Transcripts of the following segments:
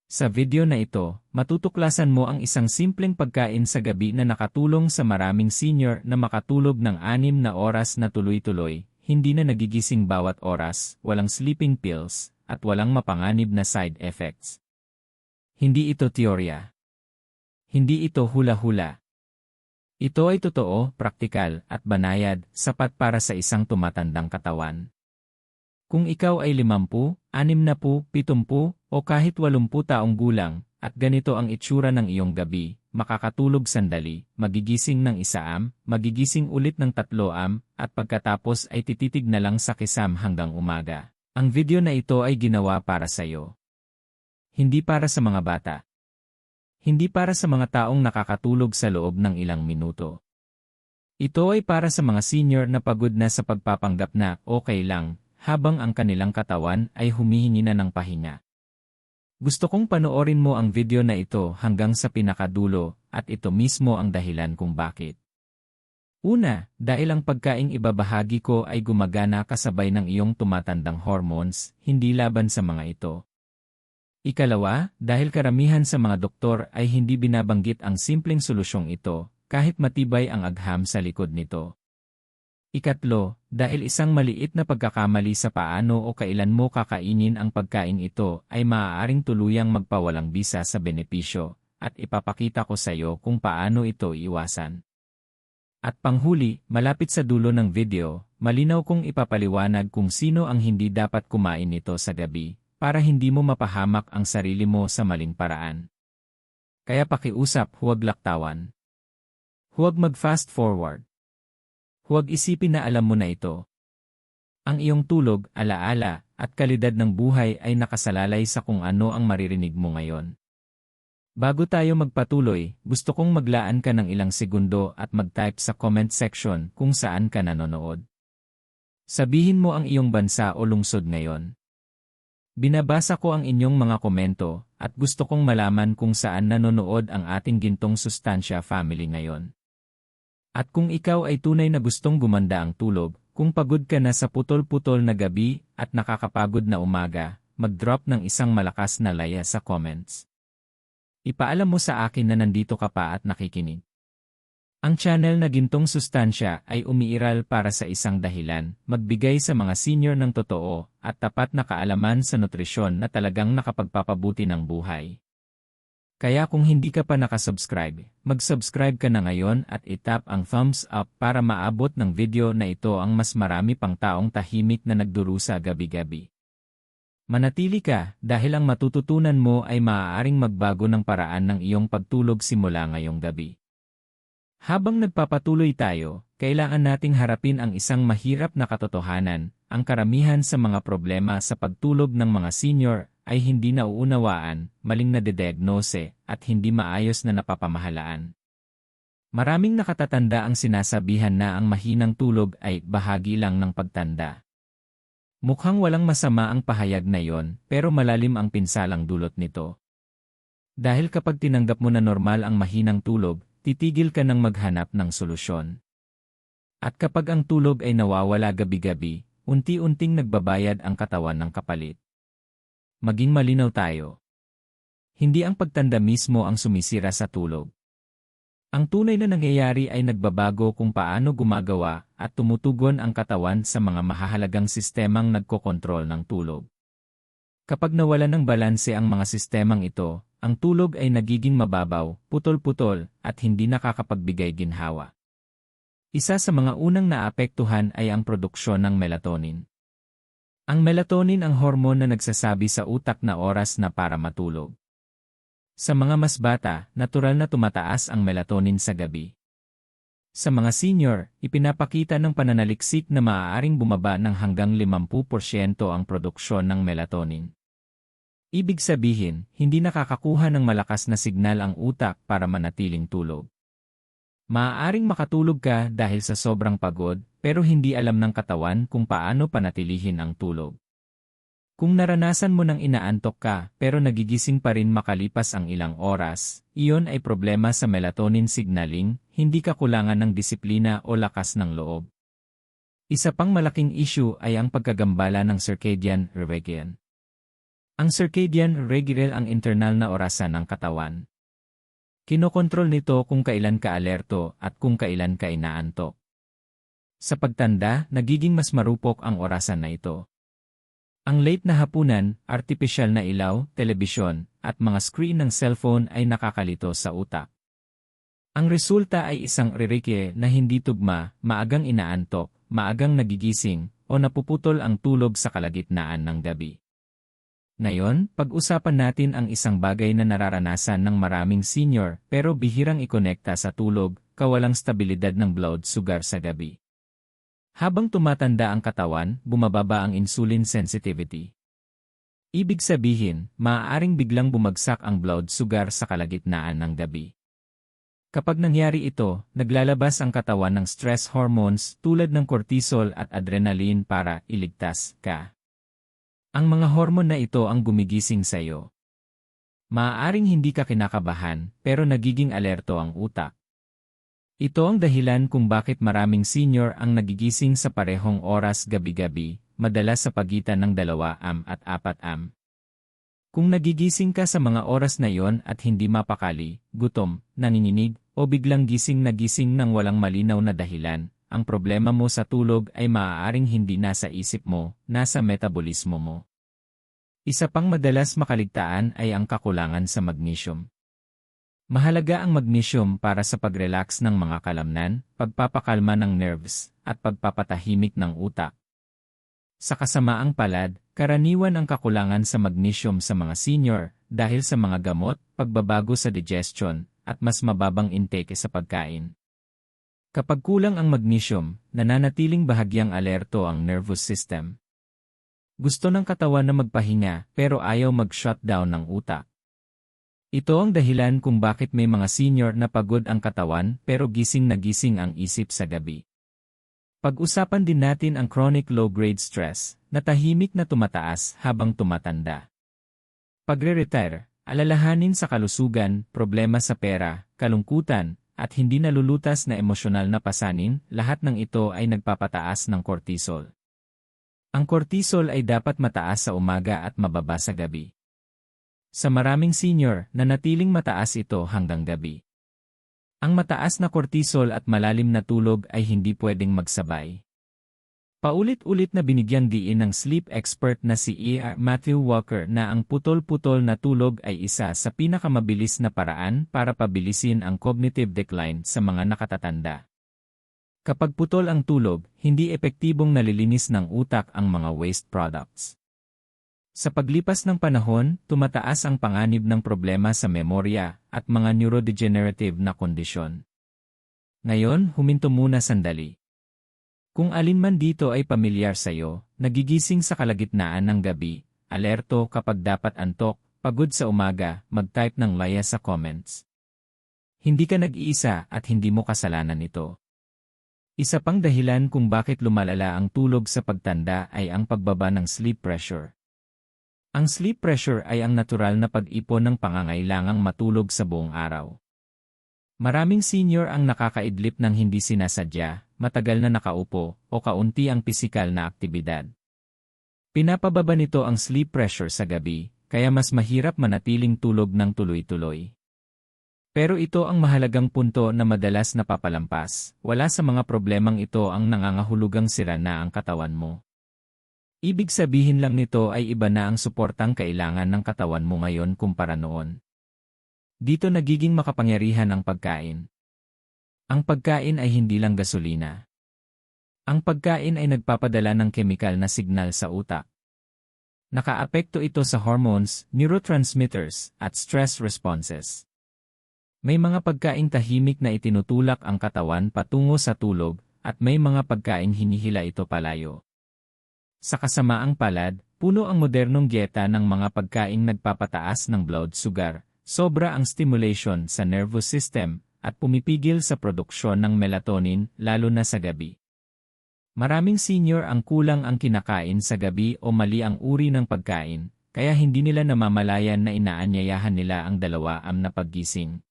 Sa video na ito, matutuklasan mo ang isang simpleng pagkain sa gabi na nakatulong sa maraming senior na makatulog ng 6 na oras na tuloy-tuloy, hindi na nagigising bawat oras, walang sleeping pills, at walang mapanganib na side effects. Hindi ito teorya. Hindi ito hula-hula. Ito ay totoo, praktikal, at banayad, sapat para sa isang tumatandang katawan. Kung ikaw ay 50, 60, 70, o kahit 80 taong gulang, at ganito ang itsura ng iyong gabi, makakatulog sandali, magigising ng 1 magigising ulit ng 3 at pagkatapos ay tititig na lang sa kisam hanggang umaga. Ang video na ito ay ginawa para sa iyo. Hindi para sa mga bata. Hindi para sa mga taong nakakatulog sa loob ng ilang minuto. Ito ay para sa mga senior na pagod na sa pagpapanggap na okay lang, habang ang kanilang katawan ay humihingi na ng pahinga. Gusto kong panoorin mo ang video na ito hanggang sa pinakadulo, at ito mismo ang dahilan kung bakit. Una, dahil ang pagkaing ibabahagi ko ay gumagana kasabay ng iyong tumatandang hormones, hindi laban sa mga ito. Ikalawa, dahil karamihan sa mga doktor ay hindi binabanggit ang simpleng solusyong ito, kahit matibay ang agham sa likod nito. Ikatlo, dahil isang maliit na pagkakamali sa paano o kailan mo kakainin ang pagkain ito ay maaaring tuluyang magpawalang bisa sa benepisyo, at ipapakita ko sa iyo kung paano ito iwasan. At panghuli, malapit sa dulo ng video, malinaw kong ipapaliwanag kung sino ang hindi dapat kumain nito sa gabi, para hindi mo mapahamak ang sarili mo sa maling paraan. Kaya pakiusap, huwag laktawan. Huwag mag-fast forward. Huwag isipin na alam mo na ito. Ang iyong tulog, alaala, at kalidad ng buhay ay nakasalalay sa kung ano ang maririnig mo ngayon. Bago tayo magpatuloy, gusto kong maglaan ka ng ilang segundo at mag-type sa comment section kung saan ka nanonood. Sabihin mo ang iyong bansa o lungsod ngayon. Binabasa ko ang inyong mga komento, at gusto kong malaman kung saan nanonood ang ating gintong sustansya family ngayon. At kung ikaw ay tunay na gustong gumanda ang tulog, kung pagod ka na sa putol-putol na gabi at nakakapagod na umaga, mag-drop ng isang malakas na laya sa comments. Ipaalam mo sa akin na nandito ka pa at nakikinig. Ang channel na Gintong Sustansya ay umiiral para sa isang dahilan, magbigay sa mga senior ng totoo at tapat na kaalaman sa nutrisyon na talagang nakapagpapabuti ng buhay. Kaya kung hindi ka pa nakasubscribe, mag-subscribe ka na ngayon at itap ang thumbs up para maabot ng video na ito ang mas marami pang taong tahimik na nagdurusa gabi-gabi. Manatili ka dahil ang matututunan mo ay maaaring magbago ng paraan ng iyong pagtulog simula ngayong gabi. Habang nagpapatuloy tayo, kailangan nating harapin ang isang mahirap na katotohanan, ang karamihan sa mga problema sa pagtulog ng mga senior ay hindi nauunawaan, maling nadediagnose, at hindi maayos na napapamahalaan. Maraming nakatatanda ang sinasabihan na ang mahinang tulog ay bahagi lang ng pagtanda. Mukhang walang masama ang pahayag na yon, pero malalim ang pinsalang dulot nito. Dahil kapag tinanggap mo na normal ang mahinang tulog, titigil ka ng maghanap ng solusyon. At kapag ang tulog ay nawawala gabi-gabi, unti-unting nagbabayad ang katawan ng kapalit. Maging malinaw tayo. Hindi ang pagtanda mismo ang sumisira sa tulog. Ang tunay na nangyayari ay nagbabago kung paano gumagawa at tumutugon ang katawan sa mga mahahalagang sistemang nagkokontrol ng tulog. Kapag nawalan ng balanse ang mga sistemang ito, ang tulog ay nagiging mababaw, putol-putol, at hindi nakakapagbigay ginhawa. Isa sa mga unang naapektuhan ay ang produksyon ng melatonin. Ang melatonin ang hormone na nagsasabi sa utak na oras na para matulog. Sa mga mas bata, natural na tumataas ang melatonin sa gabi. Sa mga senior, ipinapakita ng pananaliksik na maaaring bumaba ng hanggang 50% ang produksyon ng melatonin. Ibig sabihin, hindi nakakakuha ng malakas na signal ang utak para manatiling tulog. Maaaring makatulog ka dahil sa sobrang pagod, pero hindi alam ng katawan kung paano panatilihin ang tulog. Kung naranasan mo nang inaantok ka pero nagigising pa rin makalipas ang ilang oras, iyon ay problema sa melatonin signaling, hindi kakulangan ng disiplina o lakas ng loob. Isa pang malaking issue ay ang pagkagambala ng circadian rhythm. Ang circadian regular ang internal na orasan ng katawan. Kinokontrol nito kung kailan ka alerto at kung kailan ka inaantok. Sa pagtanda, nagiging mas marupok ang orasan na ito. Ang late na hapunan, artipisyal na ilaw, telebisyon, at mga screen ng cellphone ay nakakalito sa utak. Ang resulta ay isang ririke na hindi tugma, maagang inaantok, maagang nagigising, o napuputol ang tulog sa kalagitnaan ng gabi. Ngayon, pag-usapan natin ang isang bagay na nararanasan ng maraming senior pero bihirang ikonekta sa tulog, kawalang stabilidad ng blood sugar sa gabi. Habang tumatanda ang katawan, bumababa ang insulin sensitivity. Ibig sabihin, maaaring biglang bumagsak ang blood sugar sa kalagitnaan ng gabi. Kapag nangyari ito, naglalabas ang katawan ng stress hormones tulad ng cortisol at adrenaline para iligtas ka. Ang mga hormone na ito ang gumigising sa iyo. Maaaring hindi ka kinakabahan, pero nagiging alerto ang utak. Ito ang dahilan kung bakit maraming senior ang nagigising sa parehong oras gabi-gabi, madalas sa pagitan ng 2 at 4 am. Kung nagigising ka sa mga oras na iyon at hindi mapakali, gutom, nanginginig, o biglang gising na gising ng walang malinaw na dahilan, ang problema mo sa tulog ay maaaring hindi nasa isip mo, nasa metabolismo mo. Isa pang madalas makaligtaan ay ang kakulangan sa magnesium. Mahalaga ang magnesium para sa pag-relax ng mga kalamnan, pagpapakalma ng nerves, at pagpapatahimik ng utak. Sa kasamaang palad, karaniwan ang kakulangan sa magnesium sa mga senior dahil sa mga gamot, pagbabago sa digestion, at mas mababang intake sa pagkain. Kapag kulang ang magnesium, nananatiling bahagyang alerto ang nervous system. Gusto ng katawan na magpahinga pero ayaw mag-shutdown ng utak. Ito ang dahilan kung bakit may mga senior na pagod ang katawan pero gising na gising ang isip sa gabi. Pag-usapan din natin ang chronic low-grade stress na tahimik na tumataas habang tumatanda. Pagre-retire, alalahanin sa kalusugan, problema sa pera, kalungkutan, at hindi nalulutas na emosyonal na pasanin, lahat ng ito ay nagpapataas ng cortisol. Ang cortisol ay dapat mataas sa umaga at mababa sa gabi. Sa maraming senior, nanatiling mataas ito hanggang gabi. Ang mataas na cortisol at malalim na tulog ay hindi pwedeng magsabay. Paulit-ulit na binigyang diin ng sleep expert na si Matthew Walker na ang putol-putol na tulog ay isa sa pinakamabilis na paraan para pabilisin ang cognitive decline sa mga nakatatanda. Kapag putol ang tulog, hindi epektibong nalilinis ng utak ang mga waste products. Sa paglipas ng panahon, tumataas ang panganib ng problema sa memorya at mga neurodegenerative na kondisyon. Ngayon, huminto muna sandali. Kung alin man dito ay pamilyar sa iyo, nagigising sa kalagitnaan ng gabi, alerto kapag dapat antok, pagod sa umaga, mag-type ng laya sa comments. Hindi ka nag-iisa at hindi mo kasalanan ito. Isa pang dahilan kung bakit lumalala ang tulog sa pagtanda ay ang pagbaba ng sleep pressure. Ang sleep pressure ay ang natural na pag-ipon ng pangangailangang matulog sa buong araw. Maraming senior ang nakakaidlip ng hindi sinasadya, matagal na nakaupo, o kaunti ang pisikal na aktibidad. Pinapababa nito ang sleep pressure sa gabi, kaya mas mahirap manatiling tulog ng tuloy-tuloy. Pero ito ang mahalagang punto na madalas napapalampas, wala sa mga problemang ito ang nangangahulugang sira na ang katawan mo. Ibig sabihin lang nito ay iba na ang suportang kailangan ng katawan mo ngayon kumpara noon. Dito nagiging makapangyarihan ang pagkain. Ang pagkain ay hindi lang gasolina. Ang pagkain ay nagpapadala ng kemikal na signal sa utak. Nakaapekto ito sa hormones, neurotransmitters, at stress responses. May mga pagkain tahimik na itinutulak ang katawan patungo sa tulog, at may mga pagkain hinihila ito palayo. Sa kasamaang palad, puno ang modernong dieta ng mga pagkaing nagpapataas ng blood sugar, sobra ang stimulation sa nervous system, at pumipigil sa produksyon ng melatonin lalo na sa gabi. Maraming senior ang kulang ang kinakain sa gabi o mali ang uri ng pagkain, kaya hindi nila namamalayan na inaanyayahan nila ang 2 am na paggising.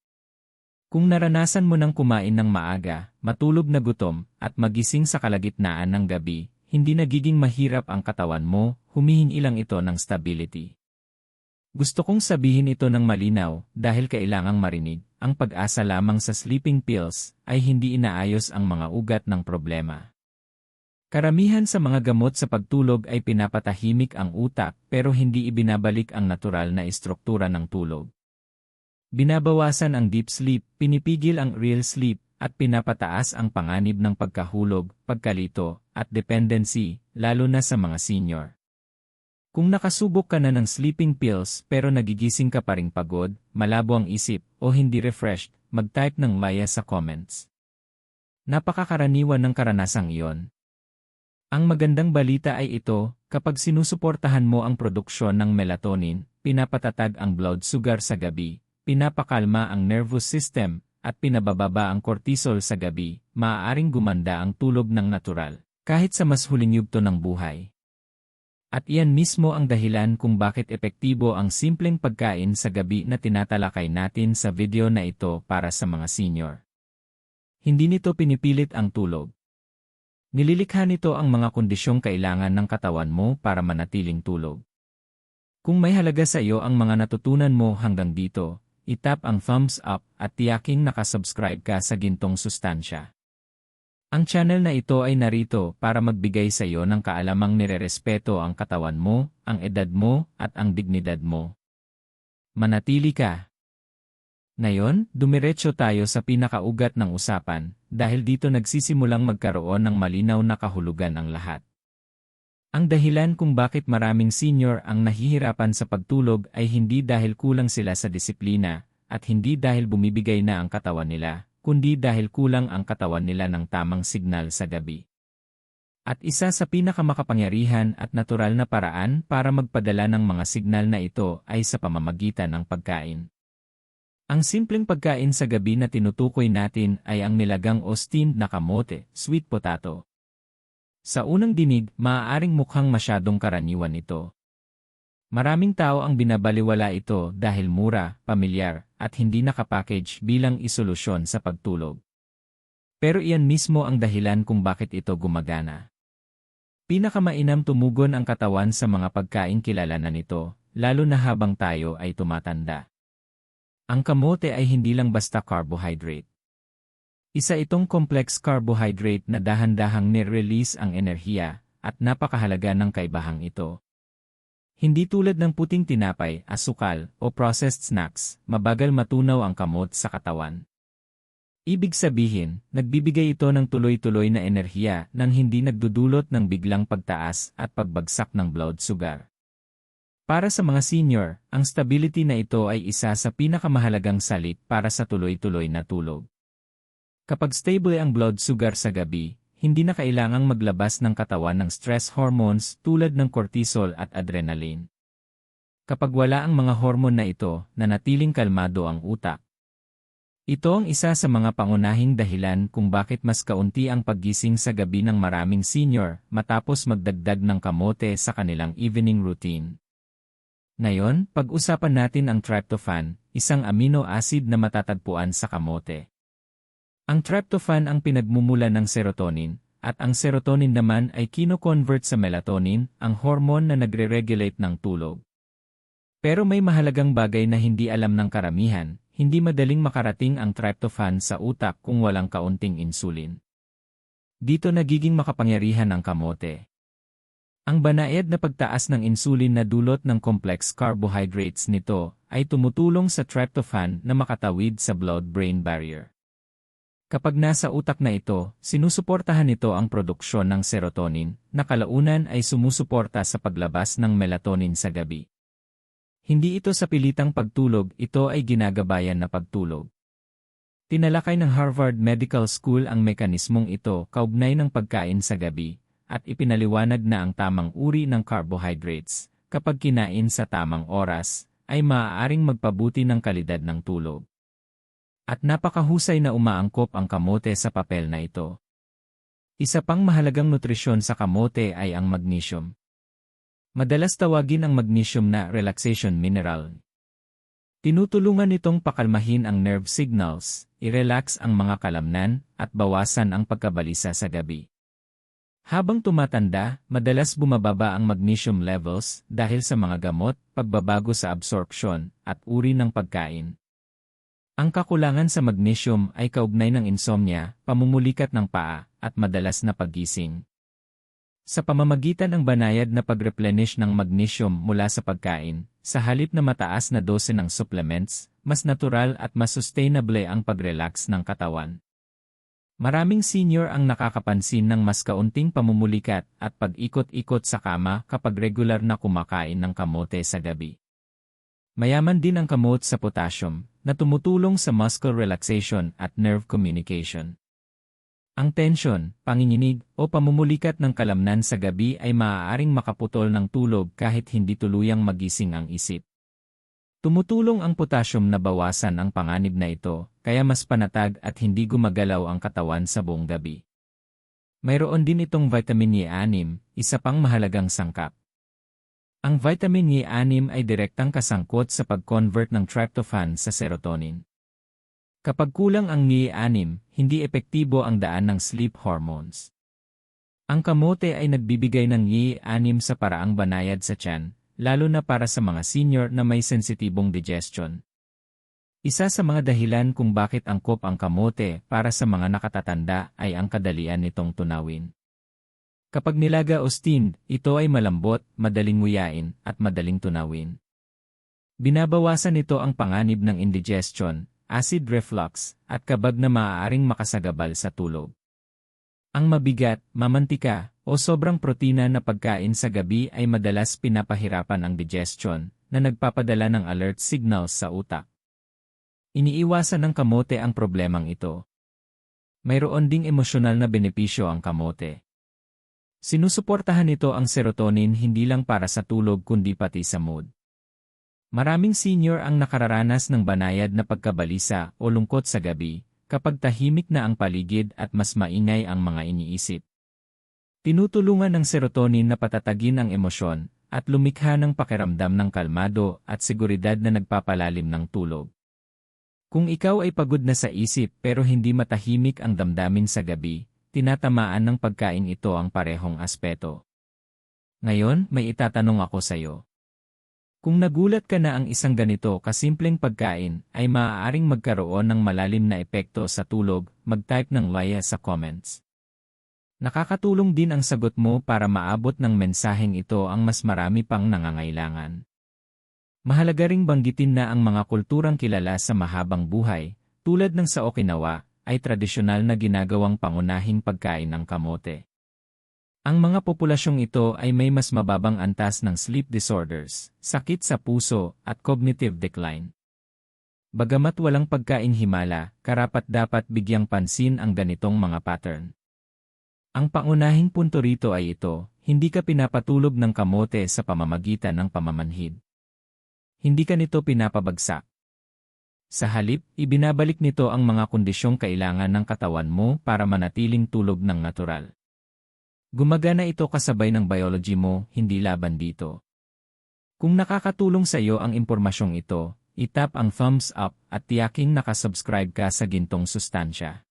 Kung naranasan mo ng kumain ng maaga, matulog na gutom, at magising sa kalagitnaan ng gabi, hindi nagiging mahirap ang katawan mo, humihingi lang ito ng stability. Gusto kong sabihin ito ng malinaw dahil kailangang marinig, ang pag-asa lamang sa sleeping pills ay hindi inaayos ang mga ugat ng problema. Karamihan sa mga gamot sa pagtulog ay pinapatahimik ang utak pero hindi ibinabalik ang natural na istruktura ng tulog. Binabawasan ang deep sleep, pinipigil ang real sleep, at pinapataas ang panganib ng pagkahulog, pagkalito, at dependency, lalo na sa mga senior. Kung nakasubok ka na ng sleeping pills pero nagigising ka pa ring pagod, malabo ang isip, o hindi refreshed, mag-type ng maya sa comments. Napakakaraniwan ng karanasang iyon. Ang magandang balita ay ito, kapag sinusuportahan mo ang produksyon ng melatonin, pinapatatag ang blood sugar sa gabi, pinapakalma ang nervous system, at pinabababa ang cortisol sa gabi, maaaring gumanda ang tulog ng natural, kahit sa mas huling yugto ng buhay. At iyan mismo ang dahilan kung bakit epektibo ang simpleng pagkain sa gabi na tinatalakay natin sa video na ito para sa mga senior. Hindi nito pinipilit ang tulog. Nililikha nito ang mga kondisyong kailangan ng katawan mo para manatiling tulog. Kung may halaga sa iyo ang mga natutunan mo hanggang dito, itap ang thumbs up at tiyaking nakasubscribe ka sa gintong sustansya. Ang channel na ito ay narito para magbigay sa iyo ng kaalamang nirerespeto ang katawan mo, ang edad mo, at ang dignidad mo. Manatili ka. Ngayon, dumiretso tayo sa pinakaugat ng usapan, dahil dito nagsisimulang magkaroon ng malinaw na kahulugan ang lahat. Ang dahilan kung bakit maraming senior ang nahihirapan sa pagtulog ay hindi dahil kulang sila sa disiplina, at hindi dahil bumibigay na ang katawan nila, kundi dahil kulang ang katawan nila ng tamang signal sa gabi. At isa sa pinakamakapangyarihan at natural na paraan para magpadala ng mga signal na ito ay sa pamamagitan ng pagkain. Ang simpleng pagkain sa gabi na tinutukoy natin ay ang nilagang o steamed na kamote, sweet potato. Sa unang dinig, maaaring mukhang masyadong karaniwan ito. Maraming tao ang binabaliwala ito dahil mura, pamilyar, at hindi nakapackage bilang isolusyon sa pagtulog. Pero iyan mismo ang dahilan kung bakit ito gumagana. Pinakamainam tumugon ang katawan sa mga pagkaing kilala na nito, lalo na habang tayo ay tumatanda. Ang kamote ay hindi lang basta carbohydrate. Isa itong complex carbohydrate na dahan-dahang nire-release ang enerhiya, at napakahalaga ng kaibahang ito. Hindi tulad ng puting tinapay, asukal, o processed snacks, mabagal matunaw ang kamot sa katawan. Ibig sabihin, nagbibigay ito ng tuloy-tuloy na enerhiya nang hindi nagdudulot ng biglang pagtaas at pagbagsak ng blood sugar. Para sa mga senior, ang stability na ito ay isa sa pinakamahalagang salit para sa tuloy-tuloy na tulog. Kapag stable ang blood sugar sa gabi, hindi na kailangang maglabas ng katawan ng stress hormones tulad ng cortisol at adrenaline. Kapag wala ang mga hormone na ito, nanatiling kalmado ang utak. Ito ang isa sa mga pangunahing dahilan kung bakit mas kaunti ang paggising sa gabi ng maraming senior matapos magdagdag ng kamote sa kanilang evening routine. Ngayon, pag-usapan natin ang tryptophan, isang amino acid na matatagpuan sa kamote. Ang tryptophan ang pinagmumulan ng serotonin, at ang serotonin naman ay kino-convert sa melatonin, ang hormone na nagre-regulate ng tulog. Pero may mahalagang bagay na hindi alam ng karamihan, hindi madaling makarating ang tryptophan sa utak kung walang kaunting insulin. Dito nagiging makapangyarihan ang kamote. Ang banayad na pagtaas ng insulin na dulot ng complex carbohydrates nito ay tumutulong sa tryptophan na makatawid sa blood-brain barrier. Kapag nasa utak na ito, sinusuportahan nito ang produksyon ng serotonin, na kalaunan ay sumusuporta sa paglabas ng melatonin sa gabi. Hindi ito sa pilitang pagtulog, ito ay ginagabayan na pagtulog. Tinalakay ng Harvard Medical School ang mekanismong ito kaugnay ng pagkain sa gabi, at ipinaliwanag na ang tamang uri ng carbohydrates, kapag kinain sa tamang oras, ay maaaring magpabuti ng kalidad ng tulog. At napakahusay na umaangkop ang kamote sa papel na ito. Isa pang mahalagang nutrisyon sa kamote ay ang magnesium. Madalas tawagin ang magnesium na relaxation mineral. Tinutulungan nitong pakalmahin ang nerve signals, i-relax ang mga kalamnan, at bawasan ang pagkabalisa sa gabi. Habang tumatanda, madalas bumababa ang magnesium levels dahil sa mga gamot, pagbabago sa absorption, at uri ng pagkain. Ang kakulangan sa magnesium ay kaugnay ng insomnia, pamumulikat ng paa, at madalas na paggising. Sa pamamagitan ng banayad na pag-replenish ng magnesium mula sa pagkain, sa halip na mataas na dose ng supplements, mas natural at mas sustainable ang pag-relax ng katawan. Maraming senior ang nakakapansin ng mas kaunting pamumulikat at pag-ikot-ikot sa kama kapag regular na kumakain ng kamote sa gabi. Mayaman din ang kamote sa potassium, na tumutulong sa muscle relaxation at nerve communication. Ang tensyon, panginginig, o pamumulikat ng kalamnan sa gabi ay maaaring makaputol ng tulog kahit hindi tuluyang magising ang isip. Tumutulong ang potassium na bawasan ang panganib na ito, kaya mas panatag at hindi gumagalaw ang katawan sa buong gabi. Mayroon din itong vitamin E6, isa pang mahalagang sangkap. Ang vitamin E6 ay direktang kasangkot sa pag-convert ng tryptophan sa serotonin. Kapag kulang ang E6, hindi epektibo ang daan ng sleep hormones. Ang kamote ay nagbibigay ng E6 sa paraang banayad sa tiyan, lalo na para sa mga senior na may sensitibong digestion. Isa sa mga dahilan kung bakit angkop ang kamote para sa mga nakatatanda ay ang kadalian nitong tunawin. Kapag nilaga o steamed, ito ay malambot, madaling nguyain, at madaling tunawin. Binabawasan nito ang panganib ng indigestion, acid reflux, at kabag na maaaring makasagabal sa tulog. Ang mabigat, mamantika, o sobrang protina na pagkain sa gabi ay madalas pinapahirapan ang digestion, na nagpapadala ng alert signals sa utak. Iniiwasan ng kamote ang problemang ito. Mayroon ding emosyonal na benepisyo ang kamote. Sinusuportahan nito ang serotonin hindi lang para sa tulog kundi pati sa mood. Maraming senior ang nakararanas ng banayad na pagkabalisa o lungkot sa gabi, kapag tahimik na ang paligid at mas maingay ang mga iniisip. Tinutulungan ng serotonin na patatagin ang emosyon at lumikha ng pakiramdam ng kalmado at seguridad na nagpapalalim ng tulog. Kung ikaw ay pagod na sa isip pero hindi matahimik ang damdamin sa gabi, tinatamaan ng pagkain ito ang parehong aspeto. Ngayon, may itatanong ako sa iyo. Kung nagulat ka na ang isang ganito kasimpleng pagkain ay maaaring magkaroon ng malalim na epekto sa tulog, mag-type ng Laya sa comments. Nakakatulong din ang sagot mo para maabot ng mensaheng ito ang mas marami pang nangangailangan. Mahalaga ring banggitin na ang mga kulturang kilala sa mahabang buhay, tulad ng sa Okinawa, ay tradisyonal na ginagawang pangunahing pagkain ng kamote. Ang mga populasyong ito ay may mas mababang antas ng sleep disorders, sakit sa puso, at cognitive decline. Bagamat walang pagkain-himala, karapat-dapat bigyang pansin ang ganitong mga pattern. Ang pangunahing punto rito ay ito, hindi ka pinapatulog ng kamote sa pamamagitan ng pamamanhid. Hindi ka nito pinapabagsak. Sa halip, ibinabalik nito ang mga kondisyong kailangan ng katawan mo para manatiling tulog ng natural. Gumagana ito kasabay ng biology mo, hindi laban dito. Kung nakakatulong sa iyo ang impormasyong ito, itap ang thumbs up at tiyaking nakasubscribe ka sa gintong sustansya.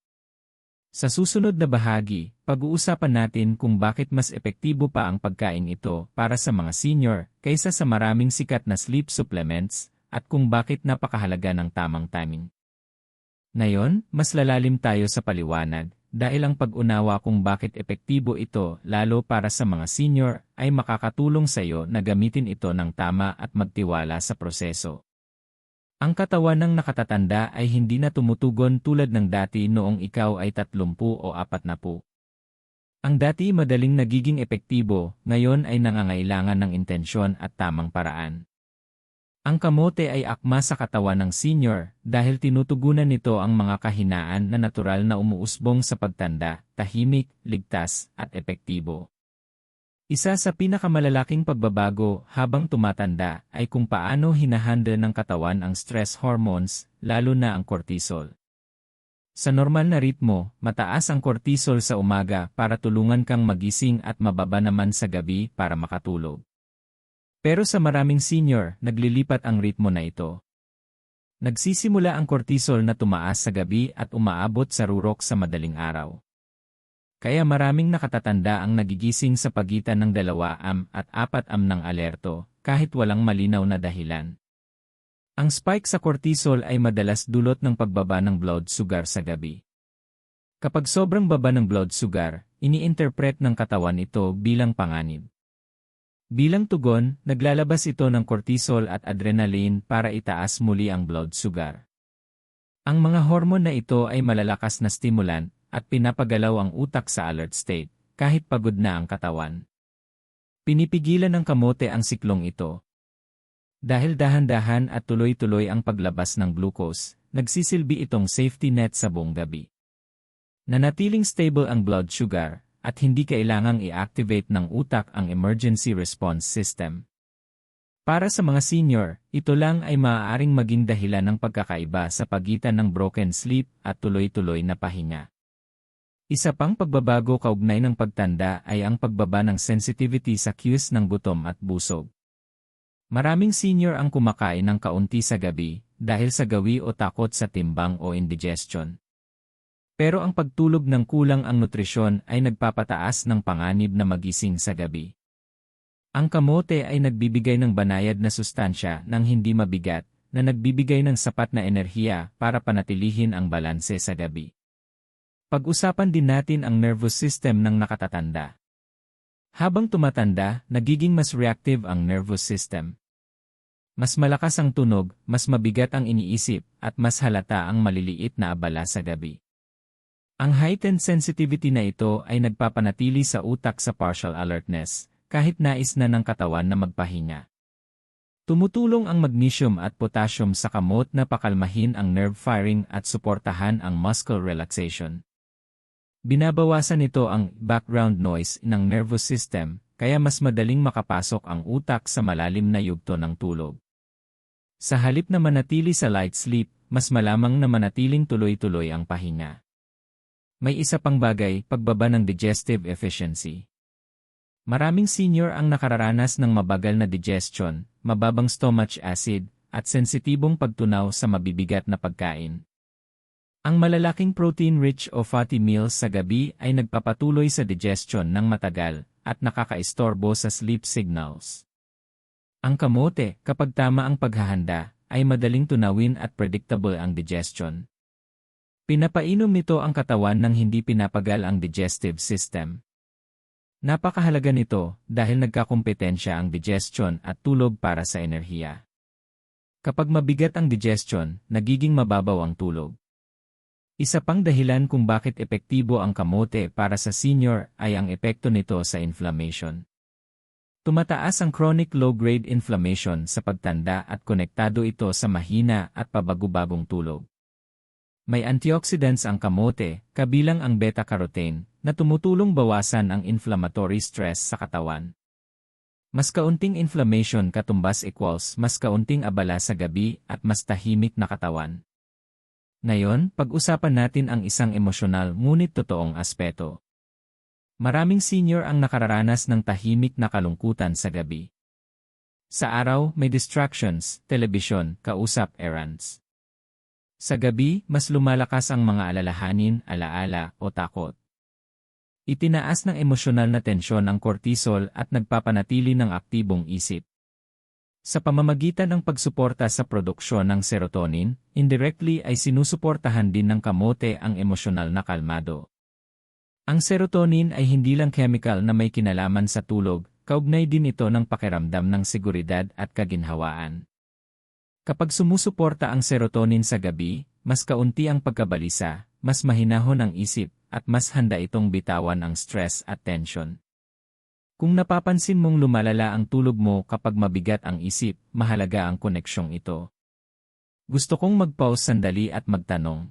Sa susunod na bahagi, pag-uusapan natin kung bakit mas epektibo pa ang pagkain ito para sa mga senior kaysa sa maraming sikat na sleep supplements at kung bakit napakahalaga ng tamang timing. Ngayon, mas lalalim tayo sa paliwanag. Dahil ang pag-unawa kung bakit epektibo ito lalo para sa mga senior ay makakatulong sa iyo na gamitin ito ng tama at magtiwala sa proseso. Ang katawan ng nakatatanda ay hindi na tumutugon tulad ng dati noong ikaw ay 30 o 40. Ang dati madaling nagiging epektibo, ngayon ay nangangailangan ng intensyon at tamang paraan. Ang kamote ay akma sa katawan ng senior dahil tinutugunan nito ang mga kahinaan na natural na umuusbong sa pagtanda, tahimik, ligtas, at epektibo. Isa sa pinakamalalaking pagbabago habang tumatanda ay kung paano hinahandle ng katawan ang stress hormones, lalo na ang cortisol. Sa normal na ritmo, mataas ang cortisol sa umaga para tulungan kang magising at mababa naman sa gabi para makatulog. Pero sa maraming senior, naglilipat ang ritmo na ito. Nagsisimula ang cortisol na tumaas sa gabi at umaabot sa rurok sa madaling araw. Kaya maraming nakatatanda ang nagigising sa pagitan ng 2 at 4 ng alerto, kahit walang malinaw na dahilan. Ang spike sa cortisol ay madalas dulot ng pagbaba ng blood sugar sa gabi. Kapag sobrang baba ng blood sugar, ini-interpret ng katawan ito bilang panganib. Bilang tugon, naglalabas ito ng cortisol at adrenaline para itaas muli ang blood sugar. Ang mga hormone na ito ay malalakas na stimulant at pinapagalaw ang utak sa alert state, kahit pagod na ang katawan. Pinipigilan ng kamote ang siklong ito. Dahil dahan-dahan at tuloy-tuloy ang paglabas ng glucose, nagsisilbi itong safety net sa buong gabi. Nanatiling stable ang blood sugar, at hindi kailangang i-activate ng utak ang emergency response system. Para sa mga senior, ito lang ay maaaring maging dahilan ng pagkakaiba sa pagitan ng broken sleep at tuloy-tuloy na pahinga. Isa pang pagbabago kaugnay ng pagtanda ay ang pagbaba ng sensitivity sa cues ng gutom at busog. Maraming senior ang kumakain ng kaunti sa gabi dahil sa gawi o takot sa timbang o indigestion. Pero ang pagtulog ng kulang ang nutrisyon ay nagpapataas ng panganib na magising sa gabi. Ang kamote ay nagbibigay ng banayad na sustansya ng hindi mabigat na nagbibigay ng sapat na enerhiya para panatilihin ang balanse sa gabi. Pag-usapan din natin ang nervous system ng nakatatanda. Habang tumatanda, nagiging mas reactive ang nervous system. Mas malakas ang tunog, mas mabigat ang iniisip, at mas halata ang maliliit na abala sa gabi. Ang heightened sensitivity na ito ay nagpapanatili sa utak sa partial alertness, kahit nais na ng katawan na magpahinga. Tumutulong ang magnesium at potassium sa kamot na pakalmahin ang nerve firing at suportahan ang muscle relaxation. Binabawasan nito ang background noise ng nervous system, kaya mas madaling makapasok ang utak sa malalim na yugto ng tulog. Sa halip na manatili sa light sleep, mas malamang na manatiling tuloy-tuloy ang pahinga. May isa pang bagay, pagbaba ng digestive efficiency. Maraming senior ang nakararanas ng mabagal na digestion, mababang stomach acid, at sensitibong pagtunaw sa mabibigat na pagkain. Ang malalaking protein-rich o fatty meals sa gabi ay nagpapatuloy sa digestion ng matagal at nakakaistorbo sa sleep signals. Ang kamote, kapag tama ang paghahanda, ay madaling tunawin at predictable ang digestion. Pinapainom nito ang katawan ng hindi pinapagal ang digestive system. Napakahalaga nito dahil nagkakompetensya ang digestion at tulog para sa enerhiya. Kapag mabigat ang digestion, nagiging mababaw ang tulog. Isa pang dahilan kung bakit epektibo ang kamote para sa senior ay ang epekto nito sa inflammation. Tumataas ang chronic low-grade inflammation sa pagtanda at konektado ito sa mahina at pabago-bagong tulog. May antioxidants ang kamote, kabilang ang beta-carotene, na tumutulong bawasan ang inflammatory stress sa katawan. Mas kaunting inflammation katumbas equals mas kaunting abala sa gabi at mas tahimik na katawan. Ngayon, pag-usapan natin ang isang emosyonal ngunit totoong aspeto. Maraming senior ang nakararanas ng tahimik na kalungkutan sa gabi. Sa araw, may distractions, telebisyon, kausap, errands. Sa gabi, mas lumalakas ang mga alalahanin, alaala, o takot. Itinaas ng emosyonal na tensyon ang cortisol at nagpapanatili ng aktibong isip. Sa pamamagitan ng pagsuporta sa produksyon ng serotonin, indirectly ay sinusuportahan din ng kamote ang emosyonal na kalmado. Ang serotonin ay hindi lang chemical na may kinalaman sa tulog, kaugnay din ito ng pakiramdam ng seguridad at kaginhawaan. Kapag sumusuporta ang serotonin sa gabi, mas kaunti ang pagkabalisa, mas mahinahon ang isip, at mas handa itong bitawan ang stress at tension. Kung napapansin mong lumalala ang tulog mo kapag mabigat ang isip, mahalaga ang koneksyong ito. Gusto kong mag-pause sandali at magtanong.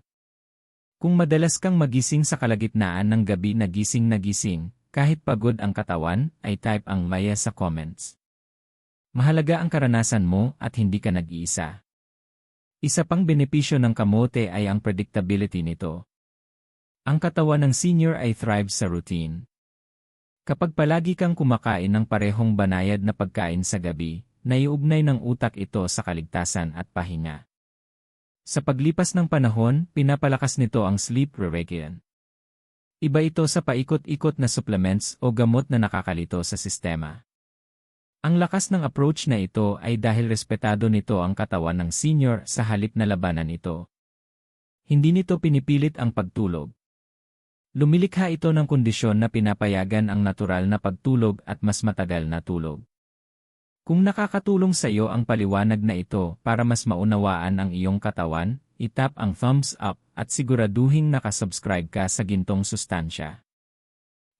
Kung madalas kang magising sa kalagitnaan ng gabi na gising, kahit pagod ang katawan, ay type ang maya sa comments. Mahalaga ang karanasan mo at hindi ka nag-iisa. Isa pang benepisyo ng kamote ay ang predictability nito. Ang katawan ng senior ay thrives sa routine. Kapag palagi kang kumakain ng parehong banayad na pagkain sa gabi, naiugnay ng utak ito sa kaligtasan at pahinga. Sa paglipas ng panahon, pinapalakas nito ang sleep regimen. Iba ito sa paikot-ikot na supplements o gamot na nakakalito sa sistema. Ang lakas ng approach na ito ay dahil respetado nito ang katawan ng senior sa halip na labanan ito. Hindi nito pinipilit ang pagtulog. Lumilikha ito ng kondisyon na pinapayagan ang natural na pagtulog at mas matagal na tulog. Kung nakakatulong sa iyo ang paliwanag na ito para mas maunawaan ang iyong katawan, itap ang thumbs up at siguraduhing nakasubscribe ka sa gintong sustansya.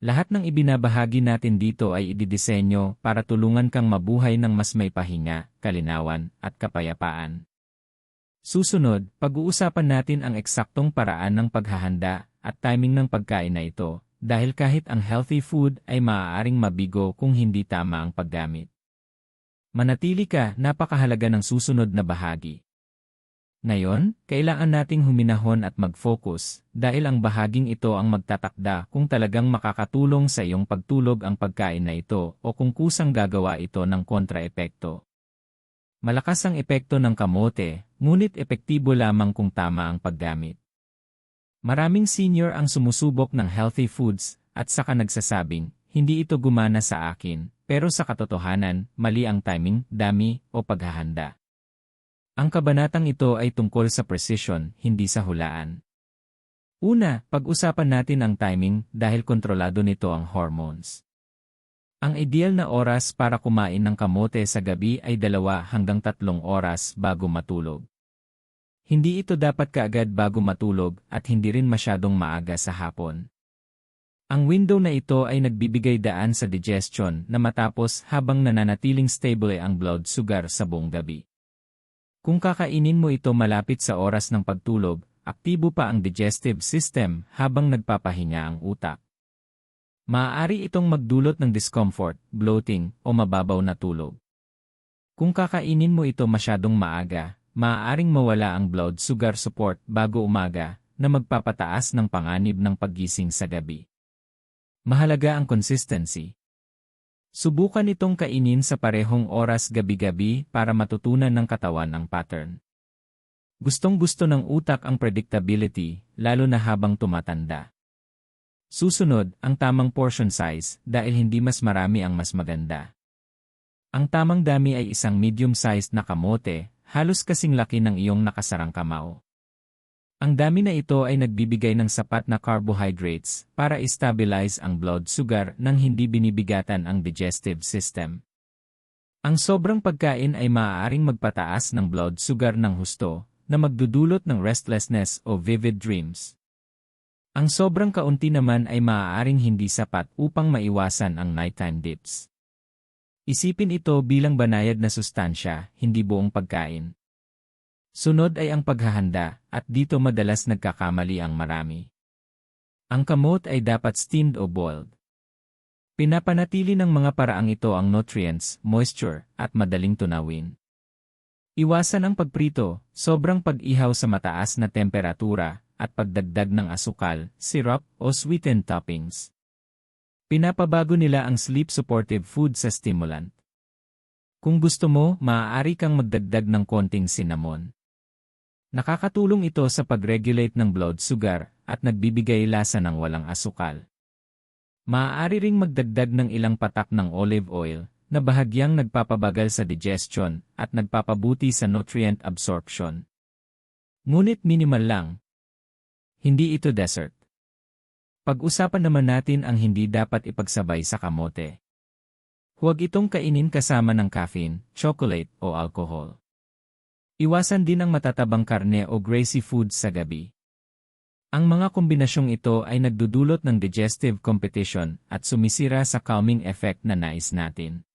Lahat ng ibinabahagi natin dito ay ididisenyo para tulungan kang mabuhay ng mas may pahinga, kalinawan, at kapayapaan. Susunod, pag-uusapan natin ang eksaktong paraan ng paghahanda at timing ng pagkain na ito, dahil kahit ang healthy food ay maaaring mabigo kung hindi tama ang paggamit. Manatili ka, napakahalaga ng susunod na bahagi. Ngayon, kailangan nating huminahon at mag-focus dahil ang bahaging ito ang magtatakda kung talagang makakatulong sa iyong pagtulog ang pagkain na ito o kung kusang gagawa ito ng kontraepekto. Malakas ang epekto ng kamote, ngunit epektibo lamang kung tama ang paggamit. Maraming senior ang sumusubok ng healthy foods at saka nagsasabing, hindi ito gumana sa akin, pero sa katotohanan, mali ang timing, dami, o paghahanda. Ang kabanatang ito ay tungkol sa precision, hindi sa hulaan. Una, pag-usapan natin ang timing dahil kontrolado nito ang hormones. Ang ideal na oras para kumain ng kamote sa gabi ay 2 hanggang 3 oras bago matulog. Hindi ito dapat kaagad bago matulog at hindi rin masyadong maaga sa hapon. Ang window na ito ay nagbibigay daan sa digestion na matapos habang nananatiling stable ang blood sugar sa buong gabi. Kung kakainin mo ito malapit sa oras ng pagtulog, aktibo pa ang digestive system habang nagpapahinga ang utak. Maaari itong magdulot ng discomfort, bloating, o mababaw na tulog. Kung kakainin mo ito masyadong maaga, maaaring mawala ang blood sugar support bago umaga na magpapataas ng panganib ng paggising sa gabi. Mahalaga ang consistency. Subukan itong kainin sa parehong oras gabi-gabi para matutunan ng katawan ang pattern. Gustong-gusto ng utak ang predictability, lalo na habang tumatanda. Susunod, ang tamang portion size dahil hindi mas marami ang mas maganda. Ang tamang dami ay isang medium-sized na kamote, halos kasing laki ng iyong nakasarang kamao. Ang dami na ito ay nagbibigay ng sapat na carbohydrates para i-stabilize ang blood sugar nang hindi binibigatan ang digestive system. Ang sobrang pagkain ay maaaring magpataas ng blood sugar ng husto na magdudulot ng restlessness o vivid dreams. Ang sobrang kaunti naman ay maaaring hindi sapat upang maiwasan ang nighttime dips. Isipin ito bilang banayad na sustansya, hindi buong pagkain. Sunod ay ang paghahanda, at dito madalas nagkakamali ang marami. Ang kamot ay dapat steamed o boiled. Pinapanatili ng mga paraang ito ang nutrients, moisture, at madaling tunawin. Iwasan ang pagprito, sobrang pag-ihaw sa mataas na temperatura, at pagdagdag ng asukal, syrup, o sweetened toppings. Pinapabago nila ang sleep-supportive food sa stimulant. Kung gusto mo, maaari kang magdagdag ng konting cinnamon. Nakakatulong ito sa pag-regulate ng blood sugar at nagbibigay lasa ng walang asukal. Maaari ring magdagdag ng ilang patak ng olive oil na bahagyang nagpapabagal sa digestion at nagpapabuti sa nutrient absorption. Ngunit minimal lang. Hindi ito dessert. Pag-usapan naman natin ang hindi dapat ipagsabay sa kamote. Huwag itong kainin kasama ng caffeine, chocolate o alcohol. Iwasan din ang matatabang karne o greasy foods sa gabi. Ang mga kombinasyong ito ay nagdudulot ng digestive competition at sumisira sa calming effect na nais natin.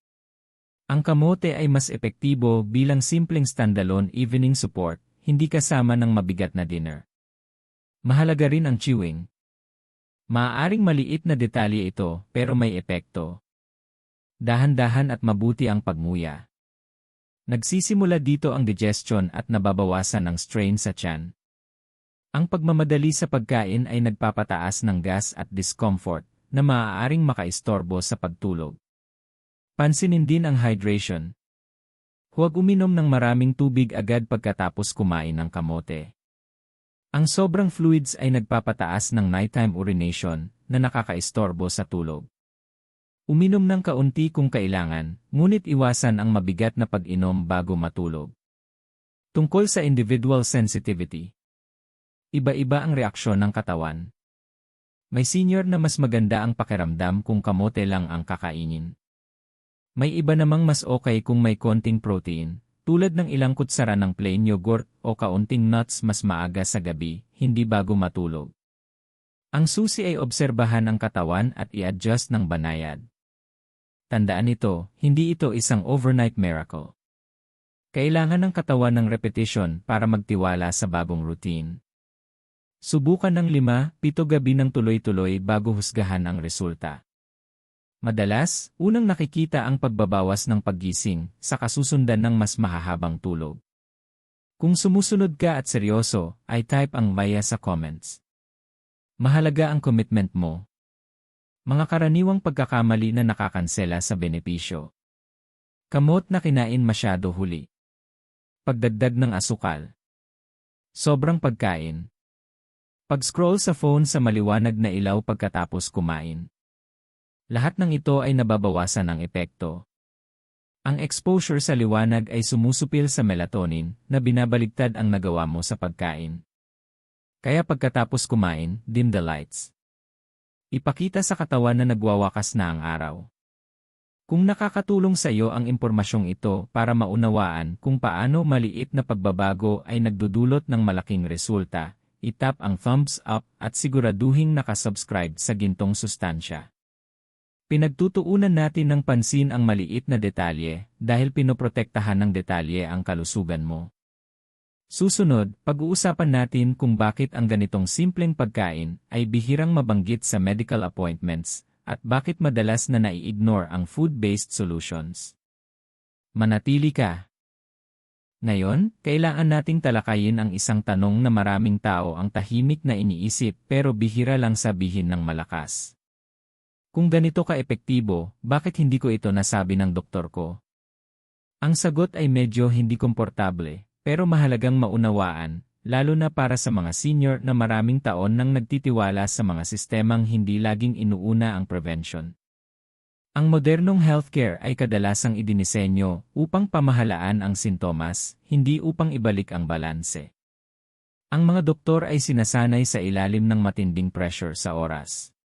Ang kamote ay mas epektibo bilang simpleng standalone evening support, hindi kasama ng mabigat na dinner. Mahalaga rin ang chewing. Maaaring maliit na detalye ito pero may epekto. Dahan-dahan at mabuti ang pagmuya. Nagsisimula dito ang digestion at nababawasan ang strain sa tiyan. Ang pagmamadali sa pagkain ay nagpapataas ng gas at discomfort na maaaring makaistorbo sa pagtulog. Pansinin din ang hydration. Huwag uminom ng maraming tubig agad pagkatapos kumain ng kamote. Ang sobrang fluids ay nagpapataas ng nighttime urination na nakakaistorbo sa tulog. Uminom ng kaunti kung kailangan, ngunit iwasan ang mabigat na pag-inom bago matulog. Tungkol sa individual sensitivity. Iba-iba ang reaksyon ng katawan. May senior na mas maganda ang pakiramdam kung kamote lang ang kakainin. May iba namang mas okay kung may konting protein, tulad ng ilang kutsara ng plain yogurt o kaunting nuts mas maaga sa gabi, hindi bago matulog. Ang susi ay obserbahan ang katawan at i-adjust ng banayad. Tandaan ito, hindi ito isang overnight miracle. Kailangan ng katawan ng repetition para magtiwala sa bagong routine. Subukan ng 5-7 gabi ng tuloy-tuloy bago husgahan ang resulta. Madalas, unang nakikita ang pagbabawas ng paggising, sa kasusundan ng mas mahahabang tulog. Kung sumusunod ka at seryoso, ay type ang maya sa comments. Mahalaga ang commitment mo. Mga karaniwang pagkakamali na nakakansela sa benepisyo. Kamot na kinain masyado huli. Pagdagdag ng asukal. Sobrang pagkain. Pag-scroll sa phone sa maliwanag na ilaw pagkatapos kumain. Lahat ng ito ay nababawasan ng epekto. Ang exposure sa liwanag ay sumusupil sa melatonin na binabaligtad ang nagawa mo sa pagkain. Kaya pagkatapos kumain, dim the lights. Ipakita sa katawan na nagwawakas na ang araw. Kung nakakatulong sa iyo ang impormasyong ito para maunawaan kung paano maliit na pagbabago ay nagdudulot ng malaking resulta, itap ang thumbs up at siguraduhing nakasubscribe sa Gintong Sustansya. Pinagtutuunan natin ng pansin ang maliit na detalye dahil pinoprotektahan ng detalye ang kalusugan mo. Susunod, pag-uusapan natin kung bakit ang ganitong simpleng pagkain ay bihirang mabanggit sa medical appointments at bakit madalas na nai-ignore ang food-based solutions. Manatili ka. Ngayon, kailangan nating talakayin ang isang tanong na maraming tao ang tahimik na iniisip pero bihira lang sabihin ng malakas. Kung ganito ka-epektibo, bakit hindi ko ito nasabi ng doktor ko? Ang sagot ay medyo hindi komportable. Pero mahalagang maunawaan, lalo na para sa mga senior na maraming taon nang nagtitiwala sa mga sistemang hindi laging inuuna ang prevention. Ang modernong healthcare ay kadalasang idinisenyo upang pamahalaan ang sintomas, hindi upang ibalik ang balanse. Ang mga doktor ay sinasanay sa ilalim ng matinding pressure sa oras.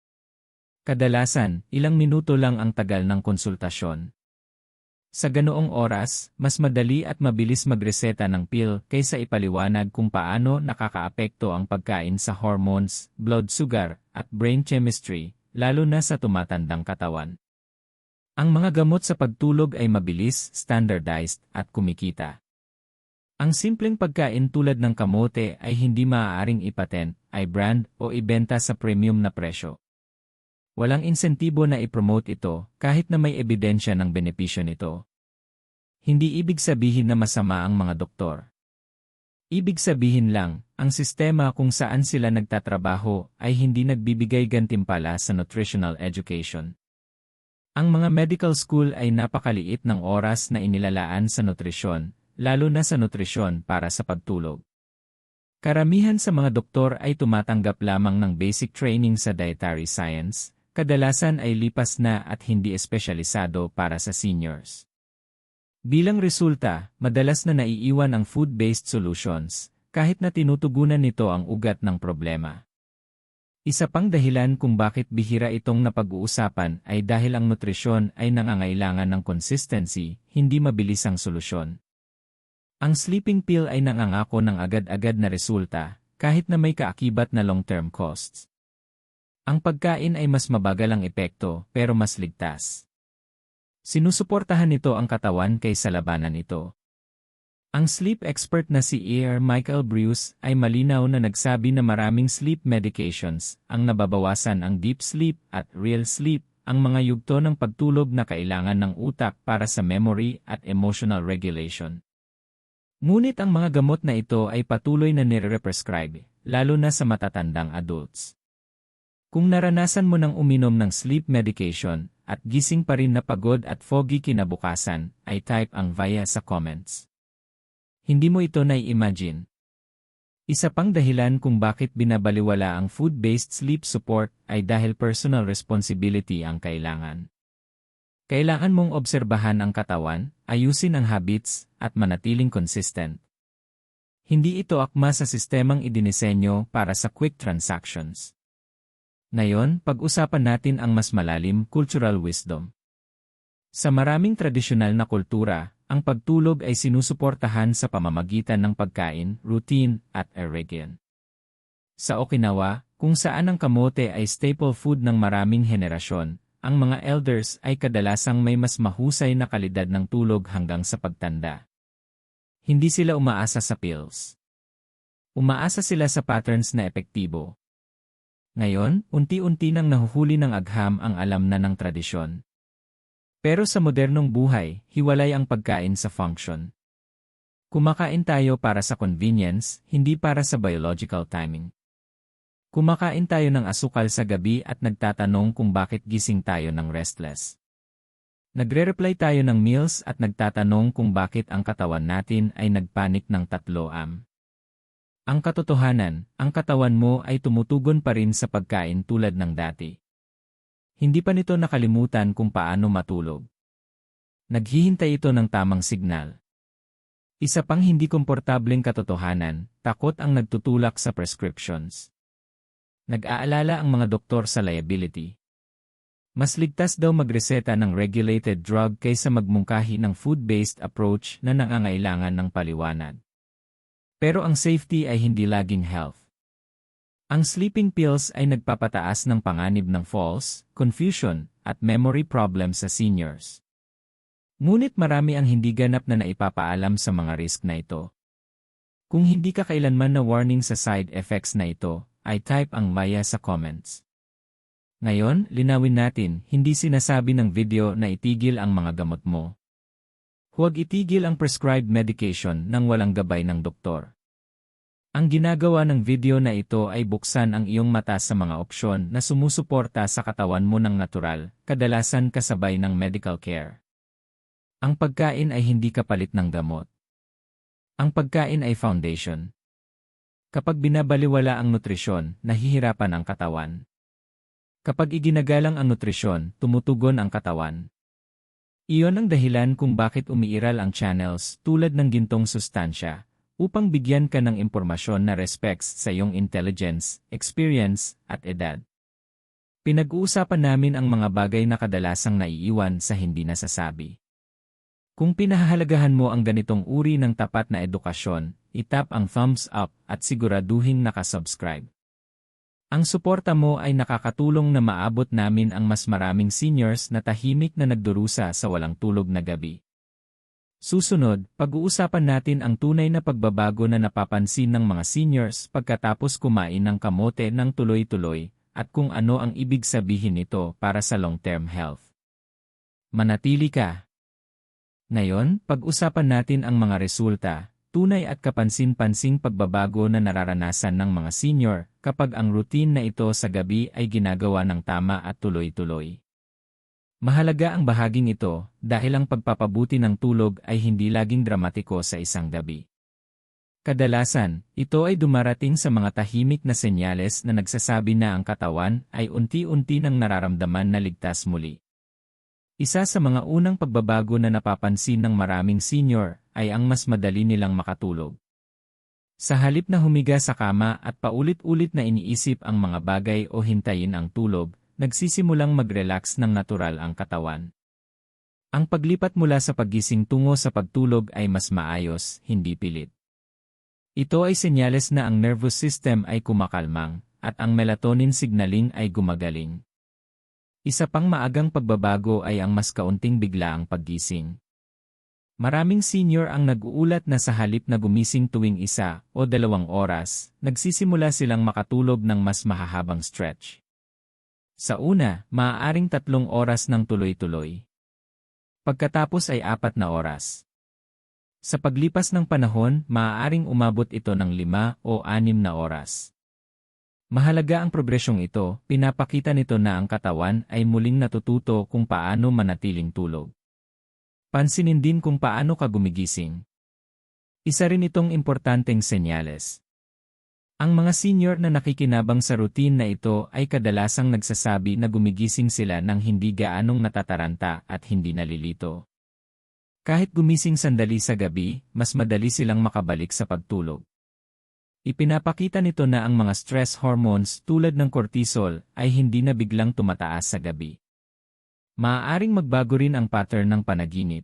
Kadalasan, ilang minuto lang ang tagal ng konsultasyon. Sa ganoong oras, mas madali at mabilis magreseta ng pill kaysa ipaliwanag kung paano nakakaapekto ang pagkain sa hormones, blood sugar, at brain chemistry, lalo na sa tumatandang katawan. Ang mga gamot sa pagtulog ay mabilis, standardized, at kumikita. Ang simpleng pagkain tulad ng kamote ay hindi maaaring ipatent, ay brand, o ibenta sa premium na presyo. Walang insentibo na ipromote ito kahit na may ebidensya ng benepisyo nito. Hindi ibig sabihin na masama ang mga doktor. Ibig sabihin lang, ang sistema kung saan sila nagtatrabaho ay hindi nagbibigay gantimpala sa nutritional education. Ang mga medical school ay napakaliit ng oras na inilalaan sa nutrisyon, lalo na sa nutrisyon para sa pagtulog. Karamihan sa mga doktor ay tumatanggap lamang ng basic training sa dietary science, kadalasan ay lipas na at hindi espesyalisado para sa seniors. Bilang resulta, madalas na naiiwan ang food-based solutions, kahit na tinutugunan nito ang ugat ng problema. Isa pang dahilan kung bakit bihira itong napag-uusapan ay dahil ang nutrisyon ay nangangailangan ng consistency, hindi mabilis ang solusyon. Ang sleeping pill ay nangangako ng agad-agad na resulta, kahit na may kaakibat na long-term costs. Ang pagkain ay mas mabagal ang epekto, pero mas ligtas. Sinusuportahan nito ang katawan kaysa labanan ito. Ang sleep expert na si Michael Breus ay malinaw na nagsabi na maraming sleep medications ang nababawasan ang deep sleep at real sleep, ang mga yugto ng pagtulog na kailangan ng utak para sa memory at emotional regulation. Ngunit ang mga gamot na ito ay patuloy na nire-prescribe, lalo na sa matatandang adults. Kung naranasan mo ng uminom ng sleep medication at gising pa rin na pagod at foggy kinabukasan, ay type ang via sa comments. Hindi mo ito nai-imagine. Isa pang dahilan kung bakit binabaliwala ang food-based sleep support ay dahil personal responsibility ang kailangan. Kailangan mong obserbahan ang katawan, ayusin ang habits, at manatiling consistent. Hindi ito akma sa sistemang idinisenyo para sa quick transactions. Ngayon, pag-usapan natin ang mas malalim cultural wisdom. Sa maraming tradisyonal na kultura, ang pagtulog ay sinusuportahan sa pamamagitan ng pagkain, routine, at religion. Sa Okinawa, kung saan ang kamote ay staple food ng maraming henerasyon, ang mga elders ay kadalasang may mas mahusay na kalidad ng tulog hanggang sa pagtanda. Hindi sila umaasa sa pills. Umaasa sila sa patterns na epektibo. Ngayon, unti-unti nang nahuhuli ng agham ang alam na ng tradisyon. Pero sa modernong buhay, hiwalay ang pagkain sa function. Kumakain tayo para sa convenience, hindi para sa biological timing. Kumakain tayo ng asukal sa gabi at nagtatanong kung bakit gising tayo ng restless. Nagre-reply tayo ng meals at nagtatanong kung bakit ang katawan natin ay nagpanik ng 3 am. Ang katotohanan, ang katawan mo ay tumutugon pa rin sa pagkain tulad ng dati. Hindi pa nito nakalimutan kung paano matulog. Naghihintay ito ng tamang signal. Isa pang hindi komportableng katotohanan, takot ang nagtutulak sa prescriptions. Nag-aalala ang mga doktor sa liability. Mas ligtas daw magreseta ng regulated drug kaysa magmungkahi ng food-based approach na nangangailangan ng paliwanag. Pero ang safety ay hindi laging health. Ang sleeping pills ay nagpapataas ng panganib ng falls, confusion, at memory problems sa seniors. Ngunit marami ang hindi ganap na naipapaalam sa mga risk na ito. Kung hindi ka kailanman na warning sa side effects na ito, ay type ang maya sa comments. Ngayon, linawin natin, hindi sinasabi ng video na itigil ang mga gamot mo. Huwag itigil ang prescribed medication nang walang gabay ng doktor. Ang ginagawa ng video na ito ay buksan ang iyong mata sa mga opsyon na sumusuporta sa katawan mo ng natural, kadalasan kasabay ng medical care. Ang pagkain ay hindi kapalit ng gamot. Ang pagkain ay foundation. Kapag binabaliwala ang nutrisyon, nahihirapan ang katawan. Kapag iginagalang ang nutrisyon, tumutugon ang katawan. Iyon ang dahilan kung bakit umiiral ang channels tulad ng gintong sustansya, upang bigyan ka ng impormasyon na respects sa iyong intelligence, experience, at edad. Pinag-uusapan namin ang mga bagay na kadalasang naiiwan sa hindi nasasabi. Kung pinahahalagahan mo ang ganitong uri ng tapat na edukasyon, itap ang thumbs up at siguraduhin nakasubscribe. Ang suporta mo ay nakakatulong na maabot namin ang mas maraming seniors na tahimik na nagdurusa sa walang tulog na gabi. Susunod, pag-uusapan natin ang tunay na pagbabago na napapansin ng mga seniors pagkatapos kumain ng kamote ng tuloy-tuloy at kung ano ang ibig sabihin nito para sa long-term health. Manatili ka. Ngayon, pag-usapan natin ang mga resulta, tunay at kapansin-pansing pagbabago na nararanasan ng mga senior kapag ang routine na ito sa gabi ay ginagawa ng tama at tuloy-tuloy. Mahalaga ang bahaging ito dahil ang pagpapabuti ng tulog ay hindi laging dramatiko sa isang gabi. Kadalasan, ito ay dumarating sa mga tahimik na senyales na nagsasabi na ang katawan ay unti-unti nang nararamdaman na ligtas muli. Isa sa mga unang pagbabago na napapansin ng maraming senior ay ang mas madali nilang makatulog. Sa halip na humiga sa kama at paulit-ulit na iniisip ang mga bagay o hintayin ang tulog, nagsisimulang mag-relax ng natural ang katawan. Ang paglipat mula sa paggising tungo sa pagtulog ay mas maayos, hindi pilit. Ito ay senyales na ang nervous system ay kumakalmang, at ang melatonin signaling ay gumagaling. Isa pang maagang pagbabago ay ang mas kaunting biglaang paggising. Maraming senior ang nag-uulat na sa halip na gumising tuwing 1 o 2 oras, nagsisimula silang makatulog ng mas mahahabang stretch. Sa una, maaaring 3 oras ng tuloy-tuloy. Pagkatapos ay 4 na oras. Sa paglipas ng panahon, maaaring umabot ito ng 5 o 6 na oras. Mahalaga ang progresyong ito, pinapakita nito na ang katawan ay muling natututo kung paano manatiling tulog. Pansinin din kung paano ka gumigising. Isa rin itong importanteng senyales. Ang mga senior na nakikinabang sa routine na ito ay kadalasang nagsasabi na gumigising sila ng hindi gaanong natataranta at hindi nalilito. Kahit gumising sandali sa gabi, mas madali silang makabalik sa pagtulog. Ipinapakita nito na ang mga stress hormones tulad ng cortisol ay hindi na biglang tumataas sa gabi. Maaaring magbago rin ang pattern ng panaginip.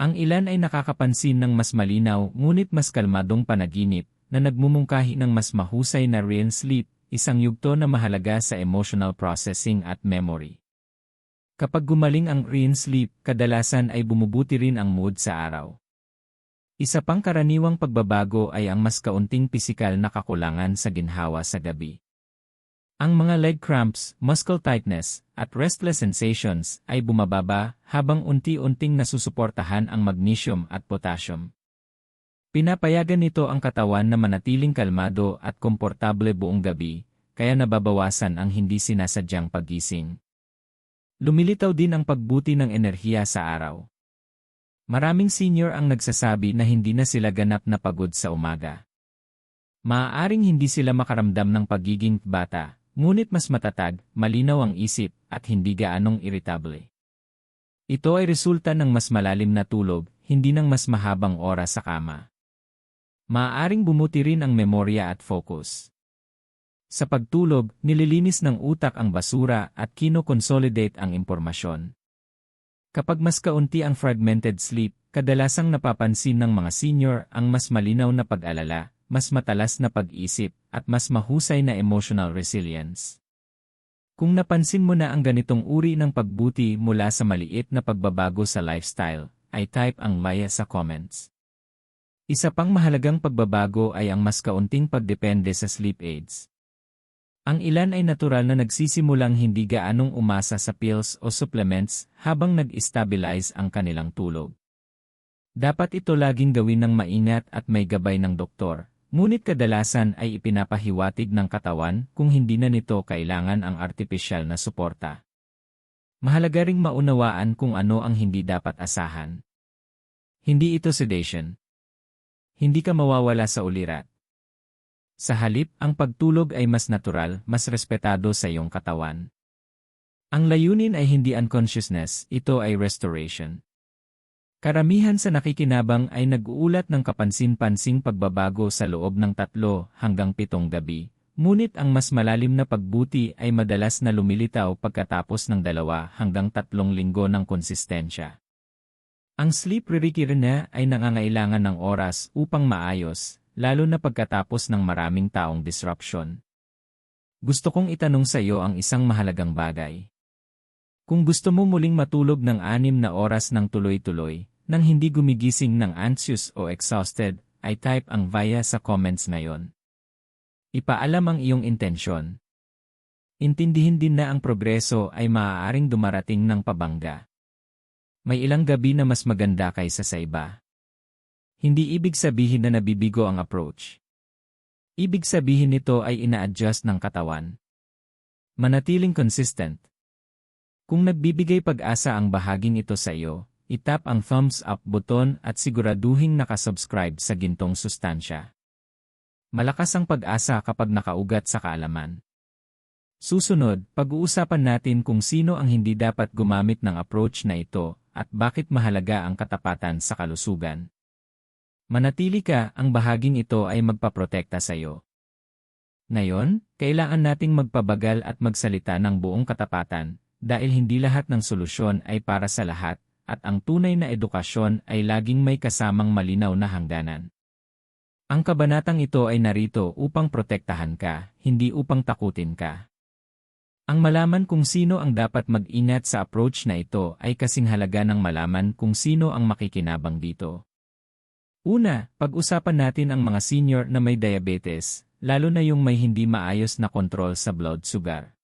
Ang ilan ay nakakapansin ng mas malinaw ngunit mas kalmadong panaginip na nagmumungkahi ng mas mahusay na REM sleep, isang yugto na mahalaga sa emotional processing at memory. Kapag gumaling ang REM sleep, kadalasan ay bumubuti rin ang mood sa araw. Isa pang karaniwang pagbabago ay ang mas kaunting pisikal na kakulangan sa ginhawa sa gabi. Ang mga leg cramps, muscle tightness, at restless sensations ay bumababa habang unti-unting nasusuportahan ang magnesium at potassium. Pinapayagan nito ang katawan na manatiling kalmado at komportable buong gabi, kaya nababawasan ang hindi sinasadyang paggising. Lumilitaw din ang pagbuti ng enerhiya sa araw. Maraming senior ang nagsasabi na hindi na sila ganap na pagod sa umaga. Maaaring hindi sila makaramdam ng pagiging bata, ngunit mas matatag, malinaw ang isip, at hindi gaanong irritable. Ito ay resulta ng mas malalim na tulog, hindi ng mas mahabang oras sa kama. Maaaring bumuti rin ang memorya at focus. Sa pagtulog, nililinis ng utak ang basura at kino-consolidate ang impormasyon. Kapag mas kaunti ang fragmented sleep, kadalasang napapansin ng mga senior ang mas malinaw na pag-alala, mas matalas na pag-isip, at mas mahusay na emotional resilience. Kung napansin mo na ang ganitong uri ng pagbuti mula sa maliit na pagbabago sa lifestyle, ay type ang maya sa comments. Isa pang mahalagang pagbabago ay ang mas kaunting pagdepende sa sleep aids. Ang ilan ay natural na nagsisimulang hindi gaanong umasa sa pills o supplements habang nag-stabilize ang kanilang tulog. Dapat ito laging gawin ng maingat at may gabay ng doktor, ngunit kadalasan ay ipinapahiwatig ng katawan kung hindi na nito kailangan ang artipisyal na suporta. Mahalaga ring maunawaan kung ano ang hindi dapat asahan. Hindi ito sedation. Hindi ka mawawala sa ulirat. Sa halip, ang pagtulog ay mas natural, mas respetado sa iyong katawan. Ang layunin ay hindi unconsciousness, ito ay restoration. Karamihan sa nakikinabang ay nag-uulat ng kapansin-pansing pagbabago sa loob ng 3 hanggang 7 gabi, ngunit ang mas malalim na pagbuti ay madalas na lumilitaw pagkatapos ng 2 hanggang 3 linggo ng konsistensya. Ang sleep re-recurrence ay nangangailangan ng oras upang maayos, lalo na pagkatapos ng maraming taong disruption. Gusto kong itanong sa iyo ang isang mahalagang bagay. Kung gusto mo muling matulog ng 6 na oras ng tuloy-tuloy, nang hindi gumigising ng anxious o exhausted, ay type ang via sa comments ngayon. Ipaalam ang iyong intensyon. Intindihin din na ang progreso ay maaaring dumarating ng pabangga. May ilang gabi na mas maganda kaysa sa iba. Hindi ibig sabihin na nabibigo ang approach. Ibig sabihin nito ay ina-adjust ng katawan. Manatiling consistent. Kung nagbibigay pag-asa ang bahaging ito sa iyo, itap ang thumbs up button at siguraduhing nakasubscribe sa gintong sustansya. Malakas ang pag-asa kapag nakaugat sa kaalaman. Susunod, pag-uusapan natin kung sino ang hindi dapat gumamit ng approach na ito at bakit mahalaga ang katapatan sa kalusugan. Manatili ka, ang bahaging ito ay magpaprotekta sa iyo. Ngayon, kailangan nating magpabagal at magsalita ng buong katapatan, dahil hindi lahat ng solusyon ay para sa lahat, at ang tunay na edukasyon ay laging may kasamang malinaw na hangganan. Ang kabanatang ito ay narito upang protektahan ka, hindi upang takutin ka. Ang malaman kung sino ang dapat mag-ingat sa approach na ito ay kasing halaga ng malaman kung sino ang makikinabang dito. Una, pag-usapan natin ang mga senior na may diabetes, lalo na yung may hindi maayos na kontrol sa blood sugar.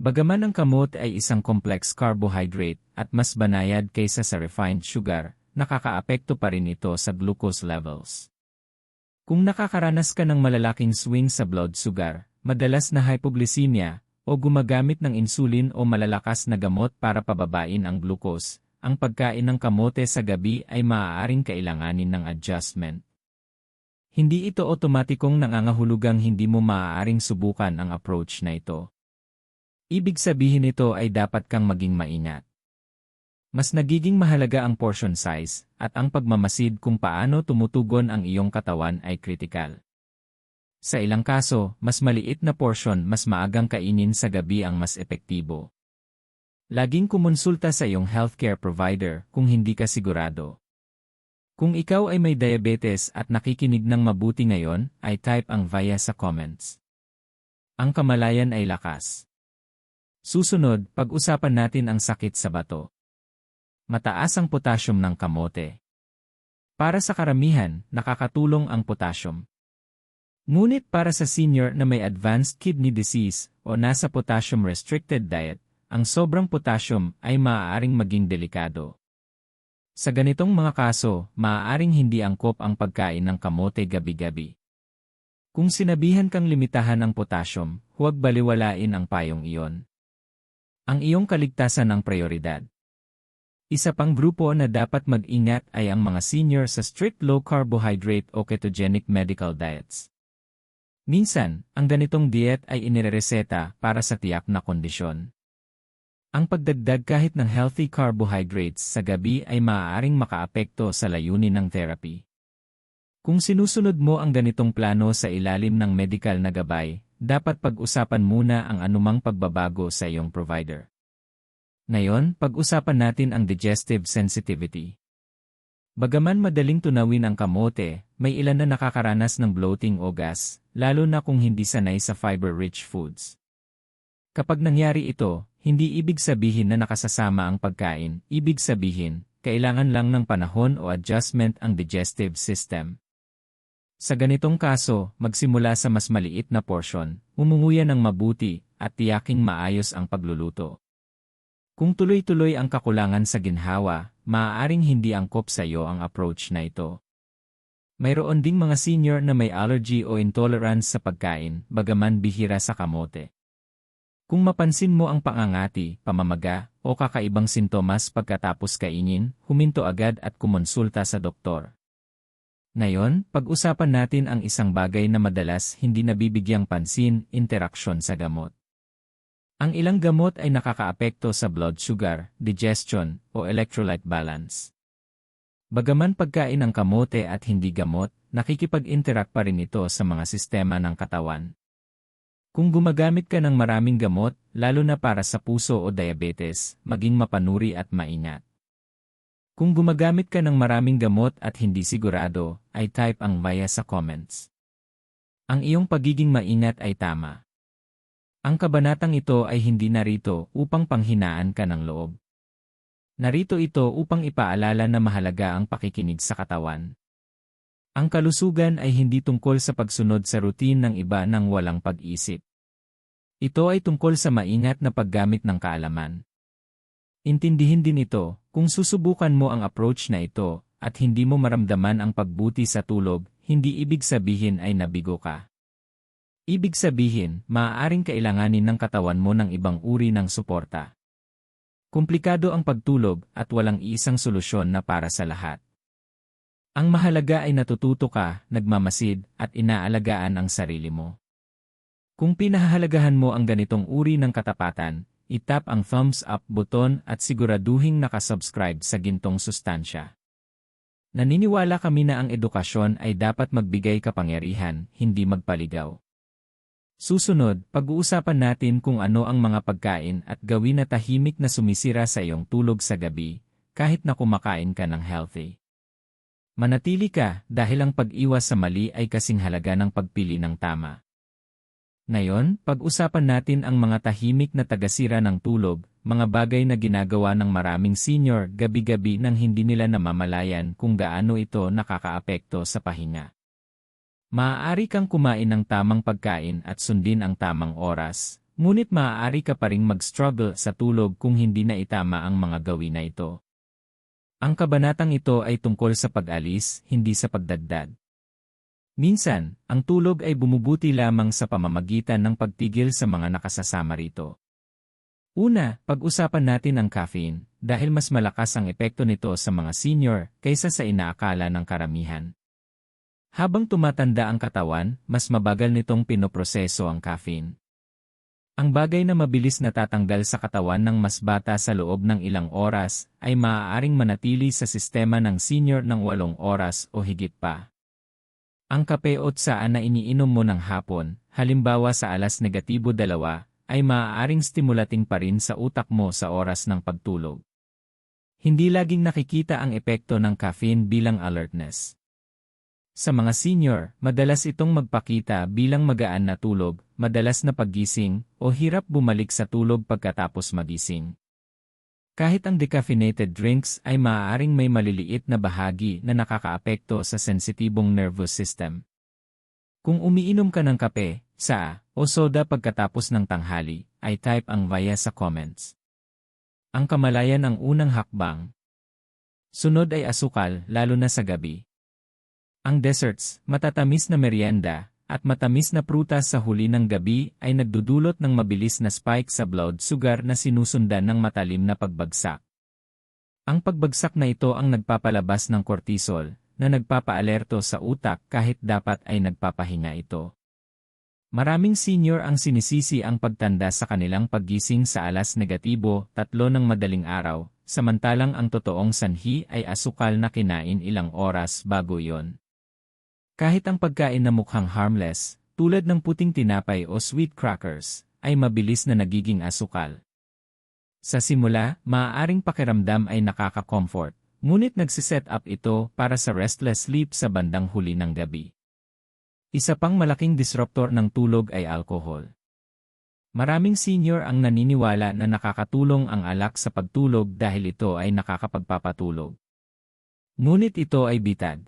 Bagaman ang kamot ay isang complex carbohydrate at mas banayad kaysa sa refined sugar, nakakaapekto pa rin ito sa glucose levels. Kung nakakaranas ka ng malalaking swing sa blood sugar, madalas na hypoglycemia, o gumagamit ng insulin o malalakas na gamot para pababain ang glucose, ang pagkain ng kamote sa gabi ay maaaring kailanganin ng adjustment. Hindi ito otomatikong nangangahulugang hindi mo maaaring subukan ang approach na ito. Ibig sabihin nito ay dapat kang maging maingat. Mas nagiging mahalaga ang portion size, at ang pagmamasid kung paano tumutugon ang iyong katawan ay kritikal. Sa ilang kaso, mas maliit na portion mas maagang kainin sa gabi ang mas epektibo. Laging kumonsulta sa iyong healthcare provider kung hindi ka sigurado. Kung ikaw ay may diabetes at nakikinig ng mabuti ngayon, ay type ang via sa comments. Ang kamalayan ay lakas. Susunod, pag-usapan natin ang sakit sa bato. Mataas ang potassium ng kamote. Para sa karamihan, nakakatulong ang potassium. Ngunit para sa senior na may advanced kidney disease o nasa potassium-restricted diet, ang sobrang potassium ay maaaring maging delikado. Sa ganitong mga kaso, maaaring hindi angkop ang pagkain ng kamote gabi-gabi. Kung sinabihan kang limitahan ang potassium, huwag baliwalain ang payong iyon. Ang iyong kaligtasan ang prioridad. Isa pang grupo na dapat mag-ingat ay ang mga senior sa strict low-carbohydrate o ketogenic medical diets. Minsan, ang ganitong diet ay inirereseta para sa tiyak na kondisyon. Ang pagdagdag kahit ng healthy carbohydrates sa gabi ay maaaring makaapekto sa layunin ng therapy. Kung sinusunod mo ang ganitong plano sa ilalim ng medical na gabay, dapat pag-usapan muna ang anumang pagbabago sa iyong provider. Ngayon, pag-usapan natin ang digestive sensitivity. Bagaman madaling tunawin ang kamote, may ilan na nakakaranas ng bloating o gas, lalo na kung hindi sanay sa fiber-rich foods. Kapag nangyari ito, hindi ibig sabihin na nakasasama ang pagkain, ibig sabihin, kailangan lang ng panahon o adjustment ang digestive system. Sa ganitong kaso, magsimula sa mas maliit na portion, umunguya ng mabuti, at tiyaking maayos ang pagluluto. Kung tuloy-tuloy ang kakulangan sa ginhawa, maaaring hindi angkop sa iyo ang approach na ito. Mayroon ding mga senior na may allergy o intolerance sa pagkain, bagaman bihira sa kamote. Kung mapansin mo ang pangangati, pamamaga, o kakaibang sintomas pagkatapos kainin, huminto agad at kumonsulta sa doktor. Ngayon, pag-usapan natin ang isang bagay na madalas hindi nabibigyang pansin, interaksyon sa gamot. Ang ilang gamot ay nakakaapekto sa blood sugar, digestion, o electrolyte balance. Bagaman pagkain ng kamote at hindi gamot, nakikipag-interact pa rin ito sa mga sistema ng katawan. Kung gumagamit ka ng maraming gamot, lalo na para sa puso o diabetes, maging mapanuri at maingat. Kung gumagamit ka ng maraming gamot at hindi sigurado, ay type ang via sa comments. Ang iyong pagiging maingat ay tama. Ang kabanatang ito ay hindi narito upang panghinaan ka ng loob. Narito ito upang ipaalala na mahalaga ang pakikinig sa katawan. Ang kalusugan ay hindi tungkol sa pagsunod sa routine ng iba ng walang pag-isip. Ito ay tungkol sa maingat na paggamit ng kaalaman. Intindihin din ito, kung susubukan mo ang approach na ito, at hindi mo maramdaman ang pagbuti sa tulog, hindi ibig sabihin ay nabigo ka. Ibig sabihin, maaaring kailanganin ng katawan mo ng ibang uri ng suporta. Komplikado ang pagtulog at walang isang solusyon na para sa lahat. Ang mahalaga ay natututo ka, nagmamasid, at inaalagaan ang sarili mo. Kung pinahahalagahan mo ang ganitong uri ng katapatan, itap ang thumbs up button at siguraduhing nakasubscribe sa gintong sustansya. Naniniwala kami na ang edukasyon ay dapat magbigay kapangyarihan, hindi magpaligaw. Susunod, pag-uusapan natin kung ano ang mga pagkain at gawin na tahimik na sumisira sa iyong tulog sa gabi, kahit na kumakain ka ng healthy. Manatili ka dahil ang pag-iwas sa mali ay kasing halaga ng pagpili ng tama. Ngayon, pag-usapan natin ang mga tahimik na tagasira ng tulog, mga bagay na ginagawa ng maraming senior gabi-gabi nang hindi nila namamalayan kung gaano ito nakakaapekto sa pahinga. Maaari kang kumain ng tamang pagkain at sundin ang tamang oras, ngunit maaari ka pa ring mag-struggle sa tulog kung hindi na itama ang mga gawin na ito. Ang kabanatang ito ay tungkol sa pag-alis, hindi sa pagdagdag. Minsan, ang tulog ay bumubuti lamang sa pamamagitan ng pagtigil sa mga nakasasama rito. Una, pag-usapan natin ang caffeine, dahil mas malakas ang epekto nito sa mga senior kaysa sa inaakala ng karamihan. Habang tumatanda ang katawan, mas mabagal nitong pinoproseso ang caffeine. Ang bagay na mabilis natatanggal sa katawan ng mas bata sa loob ng ilang oras ay maaaring manatili sa sistema ng senior ng 8 oras o higit pa. Ang kape o tsaa na iniinom mo ng hapon, halimbawa sa -2, ay maaaring stimulating pa rin sa utak mo sa oras ng pagtulog. Hindi laging nakikita ang epekto ng caffeine bilang alertness. Sa mga senior, madalas itong magpakita bilang magaan na tulog, madalas na paggising, o hirap bumalik sa tulog pagkatapos magising. Kahit ang decaffeinated drinks ay maaaring may maliliit na bahagi na nakakaapekto sa sensitibong nervous system. Kung umiinom ka ng kape, tsaa, o soda pagkatapos ng tanghali, ay type ang via sa comments. Ang kamalayan ang unang hakbang. Sunod ay asukal, lalo na sa gabi. Ang desserts, matatamis na merienda, at matamis na prutas sa huli ng gabi ay nagdudulot ng mabilis na spike sa blood sugar na sinusundan ng matalim na pagbagsak. Ang pagbagsak na ito ang nagpapalabas ng cortisol, na nagpapaalerto sa utak kahit dapat ay nagpapahinga ito. Maraming senior ang sinisisi ang pagtanda sa kanilang paggising sa -3 ng madaling araw, samantalang ang totoong sanhi ay asukal na kinain ilang oras bago iyon. Kahit ang pagkain na mukhang harmless, tulad ng puting tinapay o sweet crackers, ay mabilis na nagiging asukal. Sa simula, maaaring pakiramdam ay nakaka-comfort, ngunit nagsiset up ito para sa restless sleep sa bandang huli ng gabi. Isa pang malaking disruptor ng tulog ay alcohol. Maraming senior ang naniniwala na nakakatulong ang alak sa pagtulog dahil ito ay nakakapagpapatulog. Ngunit ito ay bitag.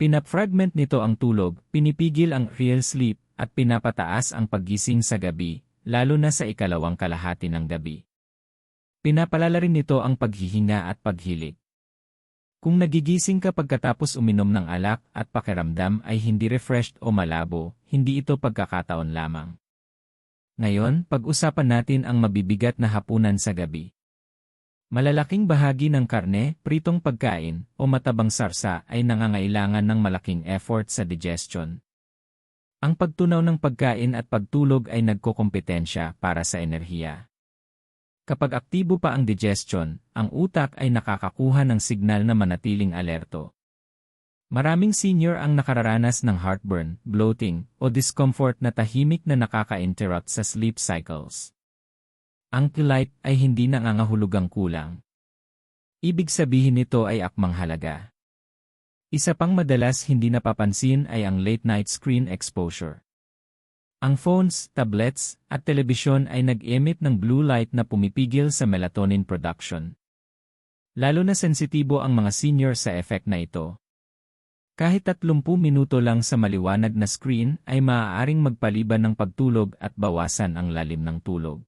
Pinap-fragment nito ang tulog, pinipigil ang real sleep, at pinapataas ang paggising sa gabi, lalo na sa ikalawang kalahati ng gabi. Pinapalala rin nito ang paghihinga at paghilik. Kung nagigising ka pagkatapos uminom ng alak at pakiramdam ay hindi refreshed o malabo, hindi ito pagkakataon lamang. Ngayon, pag-usapan natin ang mabibigat na hapunan sa gabi. Malalaking bahagi ng karne, pritong pagkain, o matabang sarsa ay nangangailangan ng malaking effort sa digestion. Ang pagtunaw ng pagkain at pagtulog ay nagkokompetensya para sa enerhiya. Kapag aktibo pa ang digestion, ang utak ay nakakakuha ng signal na manatiling alerto. Maraming senior ang nakararanas ng heartburn, bloating, o discomfort na tahimik na nakaka-interrupt sa sleep cycles. Ang light ay hindi nangangahulugang kulang. Ibig sabihin nito ay akmang halaga. Isa pang madalas hindi napapansin ay ang late-night screen exposure. Ang phones, tablets, at telebisyon ay nag-emit ng blue light na pumipigil sa melatonin production. Lalo na sensitibo ang mga senior sa effect na ito. Kahit 30 minuto lang sa maliwanag na screen ay maaaring magpaliban ng pagtulog at bawasan ang lalim ng tulog.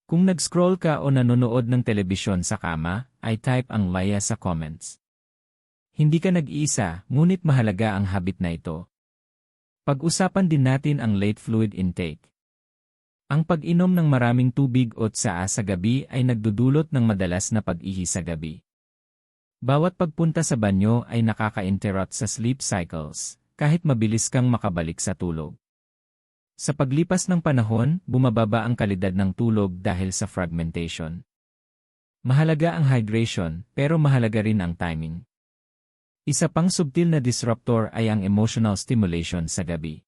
Kung nag-scroll ka o nanonood ng telebisyon sa kama, ay type ang via sa comments. Hindi ka nag-iisa, ngunit mahalaga ang habit na ito. Pag-usapan din natin ang late fluid intake. Ang pag-inom ng maraming tubig o tsaa sa gabi ay nagdudulot ng madalas na pag-ihi sa gabi. Bawat pagpunta sa banyo ay nakaka-interrupt sa sleep cycles, kahit mabilis kang makabalik sa tulog. Sa paglipas ng panahon, bumababa ang kalidad ng tulog dahil sa fragmentation. Mahalaga ang hydration, pero mahalaga rin ang timing. Isa pang subtil na disruptor ay ang emotional stimulation sa gabi.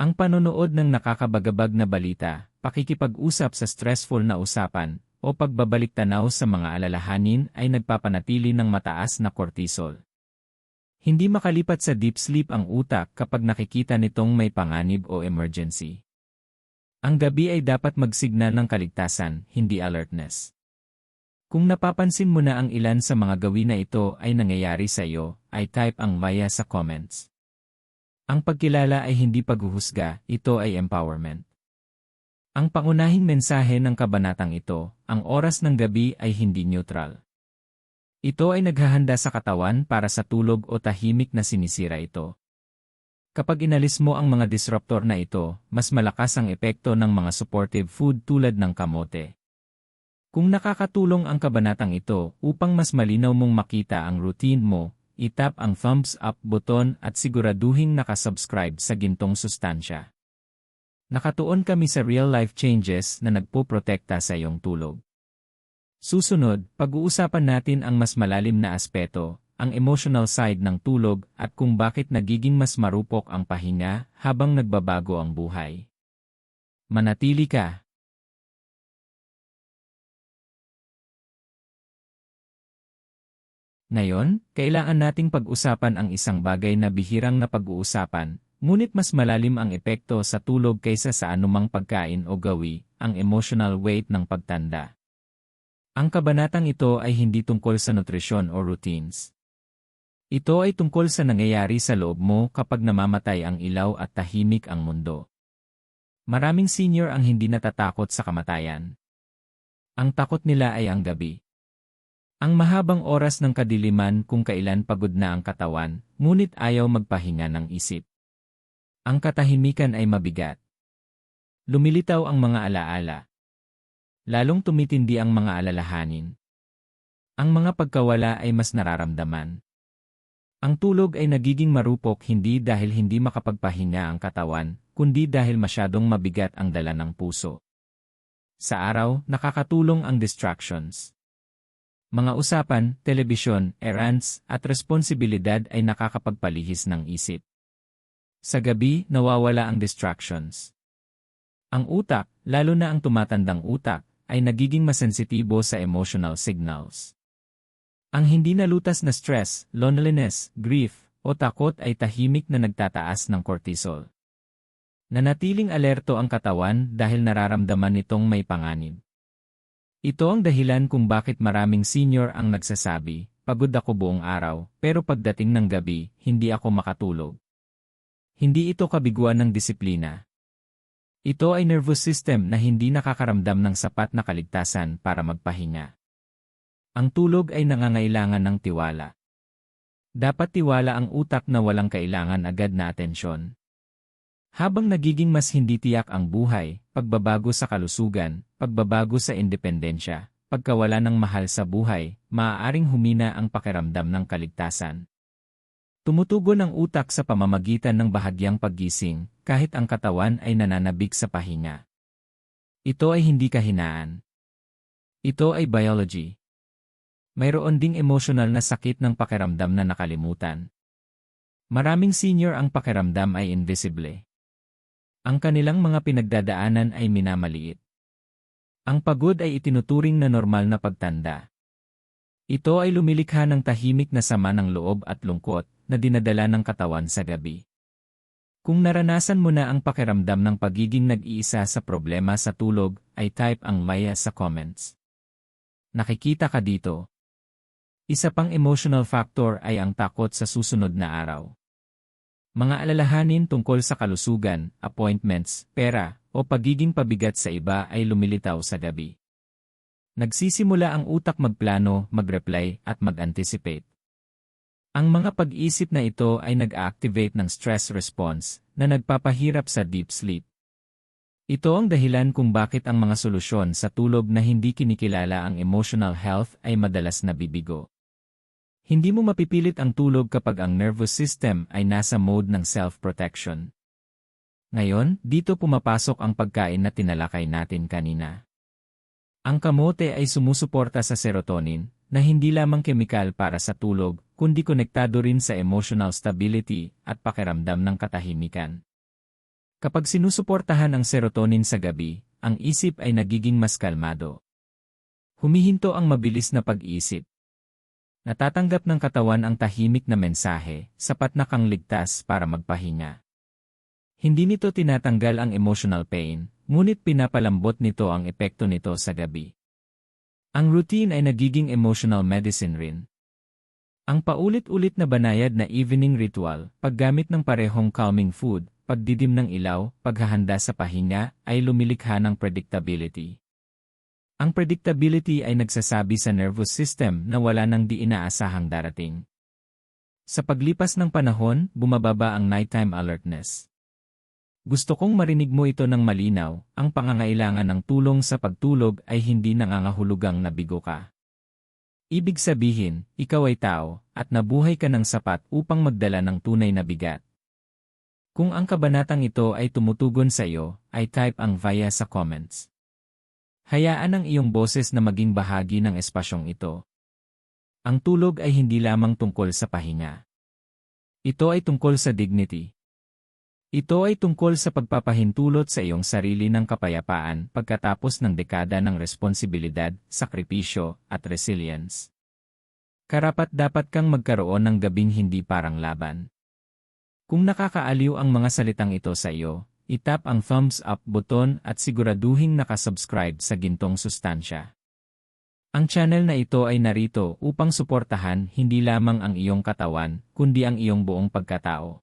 Ang panonood ng nakakabagabag na balita, pakikipag-usap sa stressful na usapan, o pagbabalik-tanaw sa mga alalahanin ay nagpapanatili ng mataas na cortisol. Hindi makalipat sa deep sleep ang utak kapag nakikita nitong may panganib o emergency. Ang gabi ay dapat magsignal ng kaligtasan, hindi alertness. Kung napapansin mo na ang ilan sa mga gawin na ito ay nangyayari sa iyo, ay type ang via sa comments. Ang pagkilala ay hindi paghuhusga, ito ay empowerment. Ang pangunahing mensahe ng kabanatang ito, ang oras ng gabi ay hindi neutral. Ito ay naghahanda sa katawan para sa tulog o tahimik na sinisira ito. Kapag inalis mo ang mga disruptor na ito, mas malakas ang epekto ng mga supportive food tulad ng kamote. Kung nakakatulong ang kabanatang ito upang mas malinaw mong makita ang routine mo, i-tap ang thumbs up button at siguraduhing nakasubscribe sa Gintong Sustansya. Nakatuon kami sa real-life changes na nagpoprotekta sa iyong tulog. Susunod, pag-uusapan natin ang mas malalim na aspeto, ang emotional side ng tulog at kung bakit nagiging mas marupok ang pahinga habang nagbabago ang buhay. Manatili ka. Ngayon, kailangan nating pag-usapan ang isang bagay na bihirang napag-uusapan, ngunit mas malalim ang epekto sa tulog kaysa sa anumang pagkain o gawi, ang emotional weight ng pagtanda. Ang kabanatang ito ay hindi tungkol sa nutrisyon o routines. Ito ay tungkol sa nangyayari sa loob mo kapag namamatay ang ilaw at tahimik ang mundo. Maraming senior ang hindi natatakot sa kamatayan. Ang takot nila ay ang gabi. Ang mahabang oras ng kadiliman kung kailan pagod na ang katawan, ngunit ayaw magpahinga ng isip. Ang katahimikan ay mabigat. Lumilitaw ang mga alaala. Lalong tumitindi ang mga alalahanin. Ang mga pagkawala ay mas nararamdaman. Ang tulog ay nagiging marupok hindi dahil hindi makapagpahinga ang katawan, kundi dahil masyadong mabigat ang dala ng puso. Sa araw, nakakatulong ang distractions. Mga usapan, telebisyon, errands, at responsibilidad ay nakakapagpalihis ng isip. Sa gabi, nawawala ang distractions. Ang utak, lalo na ang tumatandang utak, ay nagiging masensitibo sa emotional signals. Ang hindi nalutas na stress, loneliness, grief, o takot ay tahimik na nagtataas ng cortisol. Nanatiling alerto ang katawan dahil nararamdaman nitong may panganib. Ito ang dahilan kung bakit maraming senior ang nagsasabi, pagod ako buong araw, pero pagdating ng gabi, hindi ako makatulog. Hindi ito kabiguan ng disiplina. Ito ay nervous system na hindi nakakaramdam ng sapat na kaligtasan para magpahinga. Ang tulog ay nangangailangan ng tiwala. Dapat tiwala ang utak na walang kailangan agad na atensyon. Habang nagiging mas hindi tiyak ang buhay, pagbabago sa kalusugan, pagbabago sa independensya, pagkawala ng mahal sa buhay, maaaring humina ang pakiramdam ng kaligtasan. Tumutugon ang utak sa pamamagitan ng bahagyang paggising, kahit ang katawan ay nananabik sa pahinga. Ito ay hindi kahinaan. Ito ay biology. Mayroon ding emotional na sakit ng pakiramdam na nakalimutan. Maraming senior ang pakiramdam ay invisible. Ang kanilang mga pinagdadaanan ay minamaliit. Ang pagod ay itinuturing na normal na pagtanda. Ito ay lumilikha ng tahimik na sama ng loob at lungkot na dinadala ng katawan sa gabi. Kung naranasan mo na ang pakiramdam ng pagiging nag-iisa sa problema sa tulog, ay type ang Maya sa comments. Nakikita ka dito. Isa pang emotional factor ay ang takot sa susunod na araw. Mga alalahanin tungkol sa kalusugan, appointments, pera, o pagiging pabigat sa iba ay lumilitaw sa gabi. Nagsisimula ang utak magplano, mag-reply, at mag-anticipate. Ang mga pag-isip na ito ay nag-activate ng stress response na nagpapahirap sa deep sleep. Ito ang dahilan kung bakit ang mga solusyon sa tulog na hindi kinikilala ang emotional health ay madalas nabibigo. Hindi mo mapipilit ang tulog kapag ang nervous system ay nasa mode ng self-protection. Ngayon, dito pumapasok ang pagkain na tinalakay natin kanina. Ang kamote ay sumusuporta sa serotonin, na hindi lamang kemikal para sa tulog, kundi konektado rin sa emotional stability at pakiramdam ng katahimikan. Kapag sinusuportahan ang serotonin sa gabi, ang isip ay nagiging mas kalmado. Humihinto ang mabilis na pag-iisip. Natatanggap ng katawan ang tahimik na mensahe, sapat na kang ligtas para magpahinga. Hindi nito tinatanggal ang emotional pain, ngunit pinapalambot nito ang epekto nito sa gabi. Ang routine ay nagiging emotional medicine rin. Ang paulit-ulit na banayad na evening ritual, paggamit ng parehong calming food, pagdidim ng ilaw, paghahanda sa pahinga, ay lumilikha ng predictability. Ang predictability ay nagsasabi sa nervous system na wala nang di inaasahang darating. Sa paglipas ng panahon, bumababa ang nighttime alertness. Gusto kong marinig mo ito ng malinaw, ang pangangailangan ng tulong sa pagtulog ay hindi nangangahulugang nabigo ka. Ibig sabihin, ikaw ay tao, at nabuhay ka ng sapat upang magdala ng tunay na bigat. Kung ang kabanatang ito ay tumutugon sa iyo, ay type ang via sa comments. Hayaan ang iyong boses na maging bahagi ng espasyong ito. Ang tulog ay hindi lamang tungkol sa pahinga. Ito ay tungkol sa dignity. Ito ay tungkol sa pagpapahintulot sa iyong sarili ng kapayapaan pagkatapos ng dekada ng responsibilidad, sakripisyo, at resilience. Karapat-dapat kang magkaroon ng gabing hindi parang laban. Kung nakakaaliw ang mga salitang ito sa iyo, itap ang thumbs up button at siguraduhing nakasubscribe sa Gintong Sustansya. Ang channel na ito ay narito upang suportahan hindi lamang ang iyong katawan, kundi ang iyong buong pagkatao.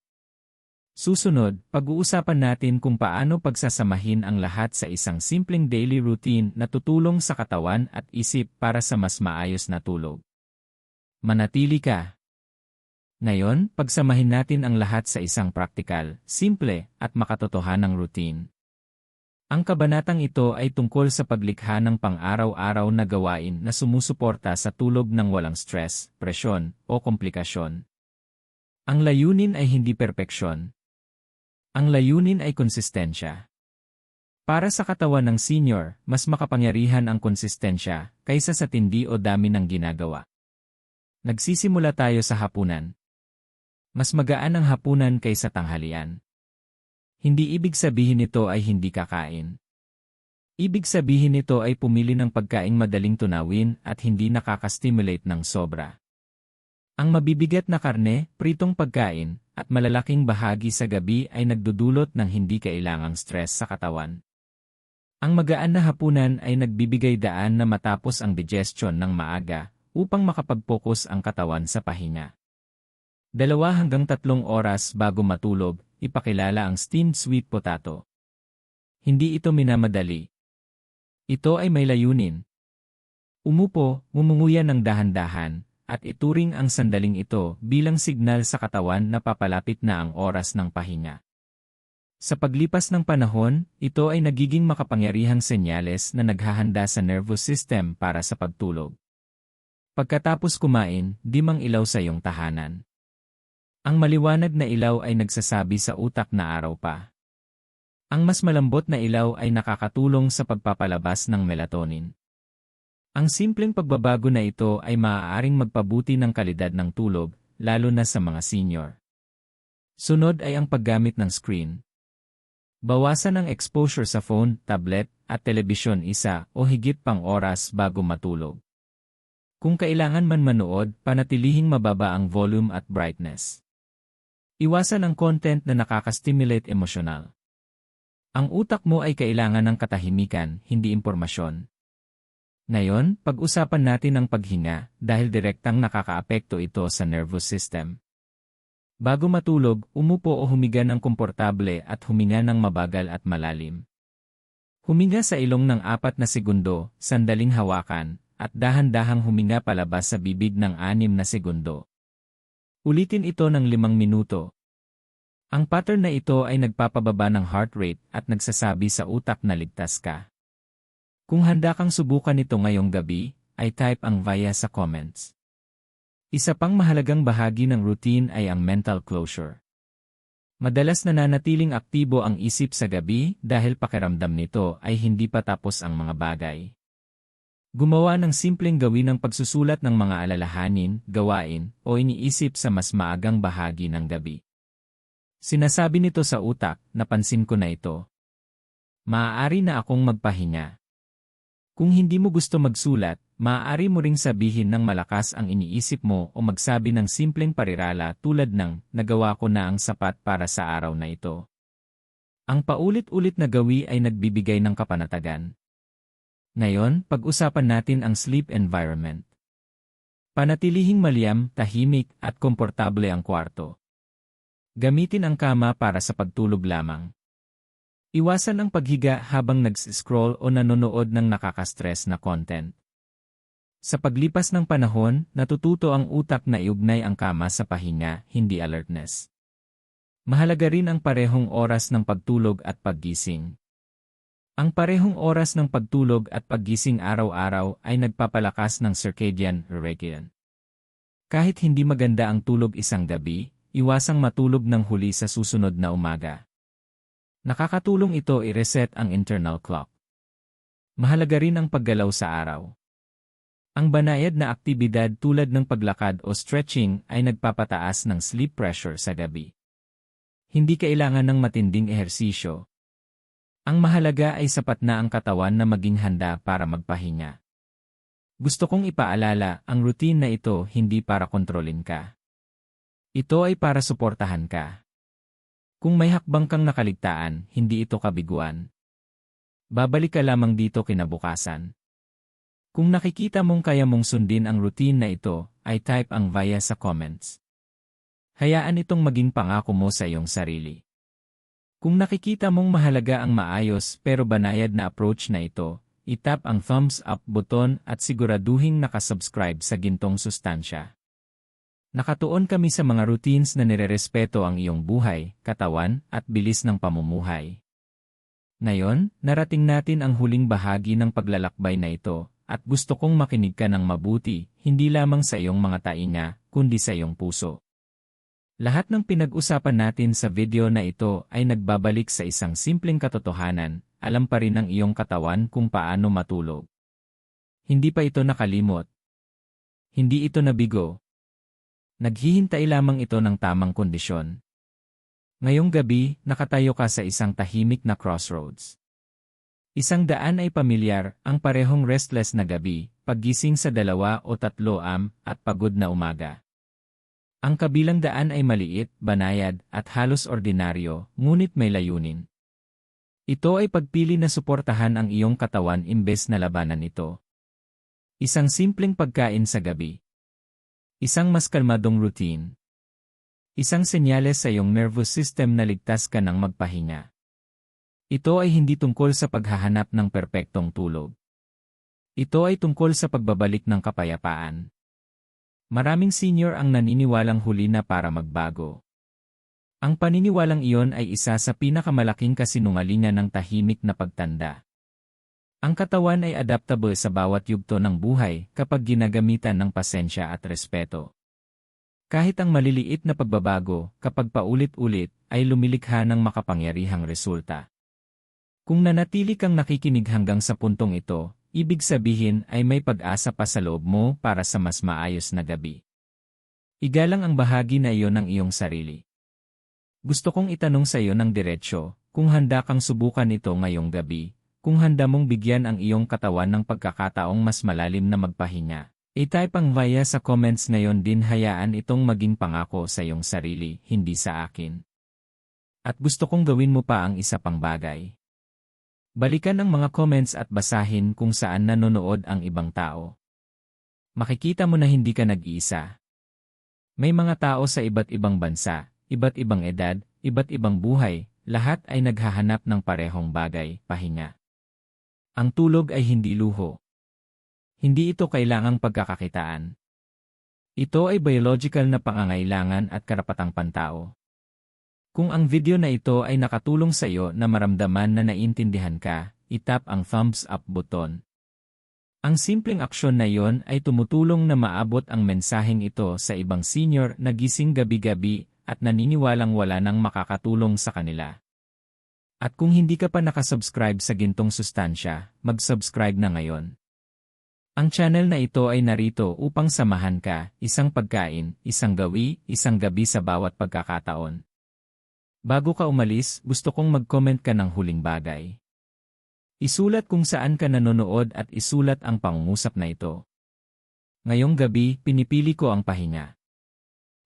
Susunod, pag-uusapan natin kung paano pagsasamahin ang lahat sa isang simpleng daily routine na tutulong sa katawan at isip para sa mas maayos na tulog. Manatili ka. Ngayon, pagsamahin natin ang lahat sa isang praktikal, simple, at makatotohanang routine. Ang kabanatang ito ay tungkol sa paglikha ng pang-araw-araw na gawain na sumusuporta sa tulog ng walang stress, presyon, o komplikasyon. Ang layunin ay hindi perpeksyon. Ang layunin ay konsistensya. Para sa katawan ng senior, mas makapangyarihan ang konsistensya kaysa sa tindi o dami ng ginagawa. Nagsisimula tayo sa hapunan. Mas magaan ang hapunan kaysa tanghalian. Hindi ibig sabihin nito ay hindi kakain. Ibig sabihin nito ay pumili ng pagkaing madaling tunawin at hindi nakaka-stimulate ng sobra. Ang mabibigat na karne, pritong pagkain, at malalaking bahagi sa gabi ay nagdudulot ng hindi kailangang stress sa katawan. Ang magaan na hapunan ay nagbibigay daan na matapos ang digestion ng maaga upang makapag-focus ang katawan sa pahinga. 2 hanggang 3 oras bago matulog, ipakilala ang steamed sweet potato. Hindi ito minamadali. Ito ay may layunin. Umupo, mumunguya ng dahan-dahan, at ituring ang sandaling ito bilang signal sa katawan na papalapit na ang oras ng pahinga. Sa paglipas ng panahon, ito ay nagiging makapangyarihang senyales na naghahanda sa nervous system para sa pagtulog. Pagkatapos kumain, dimang ilaw sa iyong tahanan. Ang maliwanag na ilaw ay nagsasabi sa utak na araw pa. Ang mas malambot na ilaw ay nakakatulong sa pagpapalabas ng melatonin. Ang simpleng pagbabago na ito ay maaaring magpabuti ng kalidad ng tulog, lalo na sa mga senior. Sunod ay ang paggamit ng screen. Bawasan ang exposure sa phone, tablet, at telebisyon isa o higit pang oras bago matulog. Kung kailangan man manood, panatilihing mababa ang volume at brightness. Iwasan ang content na nakaka-stimulate emosyonal. Ang utak mo ay kailangan ng katahimikan, hindi impormasyon. Ngayon, pag-usapan natin ang paghinga dahil direktang nakakaapekto ito sa nervous system. Bago matulog, umupo o humiga ng komportable at huminga ng mabagal at malalim. Huminga sa ilong ng 4 na segundo, sandaling hawakan, at dahan-dahang huminga palabas sa bibig ng 6 na segundo. Ulitin ito ng 5 minuto. Ang pattern na ito ay nagpapababa ng heart rate at nagsasabi sa utak na ligtas ka. Kung handa kang subukan ito ngayong gabi, ay type ang via sa comments. Isa pang mahalagang bahagi ng routine ay ang mental closure. Madalas nananatiling aktibo ang isip sa gabi dahil pakiramdam nito ay hindi pa tapos ang mga bagay. Gumawa ng simpleng gawin ng pagsusulat ng mga alalahanin, gawain, o iniisip sa mas maagang bahagi ng gabi. Sinasabi nito sa utak, napansin ko na ito. Maaari na akong magpahinga. Kung hindi mo gusto magsulat, maaari mo ring sabihin ng malakas ang iniisip mo o magsabi ng simpleng parirala tulad ng, nagawa ko na ang sapat para sa araw na ito. Ang paulit-ulit na gawi ay nagbibigay ng kapanatagan. Ngayon, pag-usapan natin ang sleep environment. Panatilihing maliam, tahimik, at komportable ang kwarto. Gamitin ang kama para sa pagtulog lamang. Iwasan ang paghiga habang nag-scroll o nanonood ng nakaka-stress na content. Sa paglipas ng panahon, natututo ang utak na iugnay ang kama sa pahinga, hindi alertness. Mahalaga rin ang parehong oras ng pagtulog at paggising. Ang parehong oras ng pagtulog at paggising araw-araw ay nagpapalakas ng circadian rhythm. Kahit hindi maganda ang tulog isang gabi, iwasang matulog ng huli sa susunod na umaga. Nakakatulong ito i-reset ang internal clock. Mahalaga rin ang paggalaw sa araw. Ang banayad na aktibidad tulad ng paglakad o stretching ay nagpapataas ng sleep pressure sa gabi. Hindi kailangan ng matinding ehersisyo. Ang mahalaga ay sapat na ang katawan na maging handa para magpahinga. Gusto kong ipaalala, ang routine na ito hindi para kontrolin ka. Ito ay para suportahan ka. Kung may hakbang kang nakaligtaan, hindi ito kabiguan. Babalik ka lamang dito kinabukasan. Kung nakikita mong kaya mong sundin ang routine na ito, ay type ang via sa comments. Hayaan itong maging pangako mo sa iyong sarili. Kung nakikita mong mahalaga ang maayos pero banayad na approach na ito, itap ang thumbs up button at siguraduhing nakasubscribe sa Gintong Sustansya. Nakatuon kami sa mga routines na nirerespeto ang iyong buhay, katawan, at bilis ng pamumuhay. Ngayon, narating natin ang huling bahagi ng paglalakbay na ito, at gusto kong makinig ka ng mabuti, hindi lamang sa iyong mga tainga, kundi sa iyong puso. Lahat ng pinag-usapan natin sa video na ito ay nagbabalik sa isang simpleng katotohanan, alam pa rin ng iyong katawan kung paano matulog. Hindi pa ito nakalimot. Hindi ito nabigo. Naghihintay lamang ito ng tamang kondisyon. Ngayong gabi, nakatayo ka sa isang tahimik na crossroads. Isang daan ay pamilyar, ang parehong restless na gabi, paggising sa 2 o 3 at pagod na umaga. Ang kabilang daan ay maliit, banayad, at halos ordinaryo, ngunit may layunin. Ito ay pagpili na suportahan ang iyong katawan imbes na labanan ito. Isang simpleng pagkain sa gabi. Isang mas kalmadong routine. Isang senyales sa iyong nervous system na ligtas ka ng magpahinga. Ito ay hindi tungkol sa paghahanap ng perpektong tulog. Ito ay tungkol sa pagbabalik ng kapayapaan. Maraming senior ang naniniwalang huli na para magbago. Ang paniniwalang iyon ay isa sa pinakamalaking kasinungalingan ng tahimik na pagtanda. Ang katawan ay adaptable sa bawat yugto ng buhay kapag ginagamitan ng pasensya at respeto. Kahit ang maliliit na pagbabago, kapag paulit-ulit, ay lumilikha ng makapangyarihang resulta. Kung nanatili kang nakikinig hanggang sa puntong ito, ibig sabihin ay may pag-asa pa sa loob mo para sa mas maayos na gabi. Igalang ang bahagi na iyon ng iyong sarili. Gusto kong itanong sa iyo ng diretsyo, kung handa kang subukan ito ngayong gabi, kung handa mong bigyan ang iyong katawan ng pagkakataong mas malalim na magpahinga. I-type ang via sa comments ngayon din, hayaan itong maging pangako sa iyong sarili, hindi sa akin. At gusto kong gawin mo pa ang isa pang bagay. Balikan ang mga comments at basahin kung saan nanonood ang ibang tao. Makikita mo na hindi ka nag-iisa. May mga tao sa iba't ibang bansa, iba't ibang edad, iba't ibang buhay, lahat ay naghahanap ng parehong bagay, pahinga. Ang tulog ay hindi luho. Hindi ito kailangang pagkakakitaan. Ito ay biological na pangangailangan at karapatang pantao. Kung ang video na ito ay nakatulong sa iyo na maramdaman na naiintindihan ka, itap ang thumbs up button. Ang simpleng aksyon na iyon ay tumutulong na maabot ang mensaheng ito sa ibang senior na gising gabi-gabi at naniniwalang wala nang makakatulong sa kanila. At kung hindi ka pa nakasubscribe sa Gintong Sustansya, mag-subscribe na ngayon. Ang channel na ito ay narito upang samahan ka, isang pagkain, isang gawi, isang gabi sa bawat pagkakataon. Bago ka umalis, gusto kong mag-comment ka ng huling bagay. Isulat kung saan ka nanonood at isulat ang pangungusap na ito. Ngayong gabi, pinipili ko ang pahinga.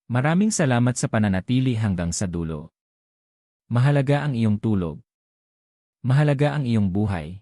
Maraming salamat sa pananatili hanggang sa dulo. Mahalaga ang iyong tulog. Mahalaga ang iyong buhay.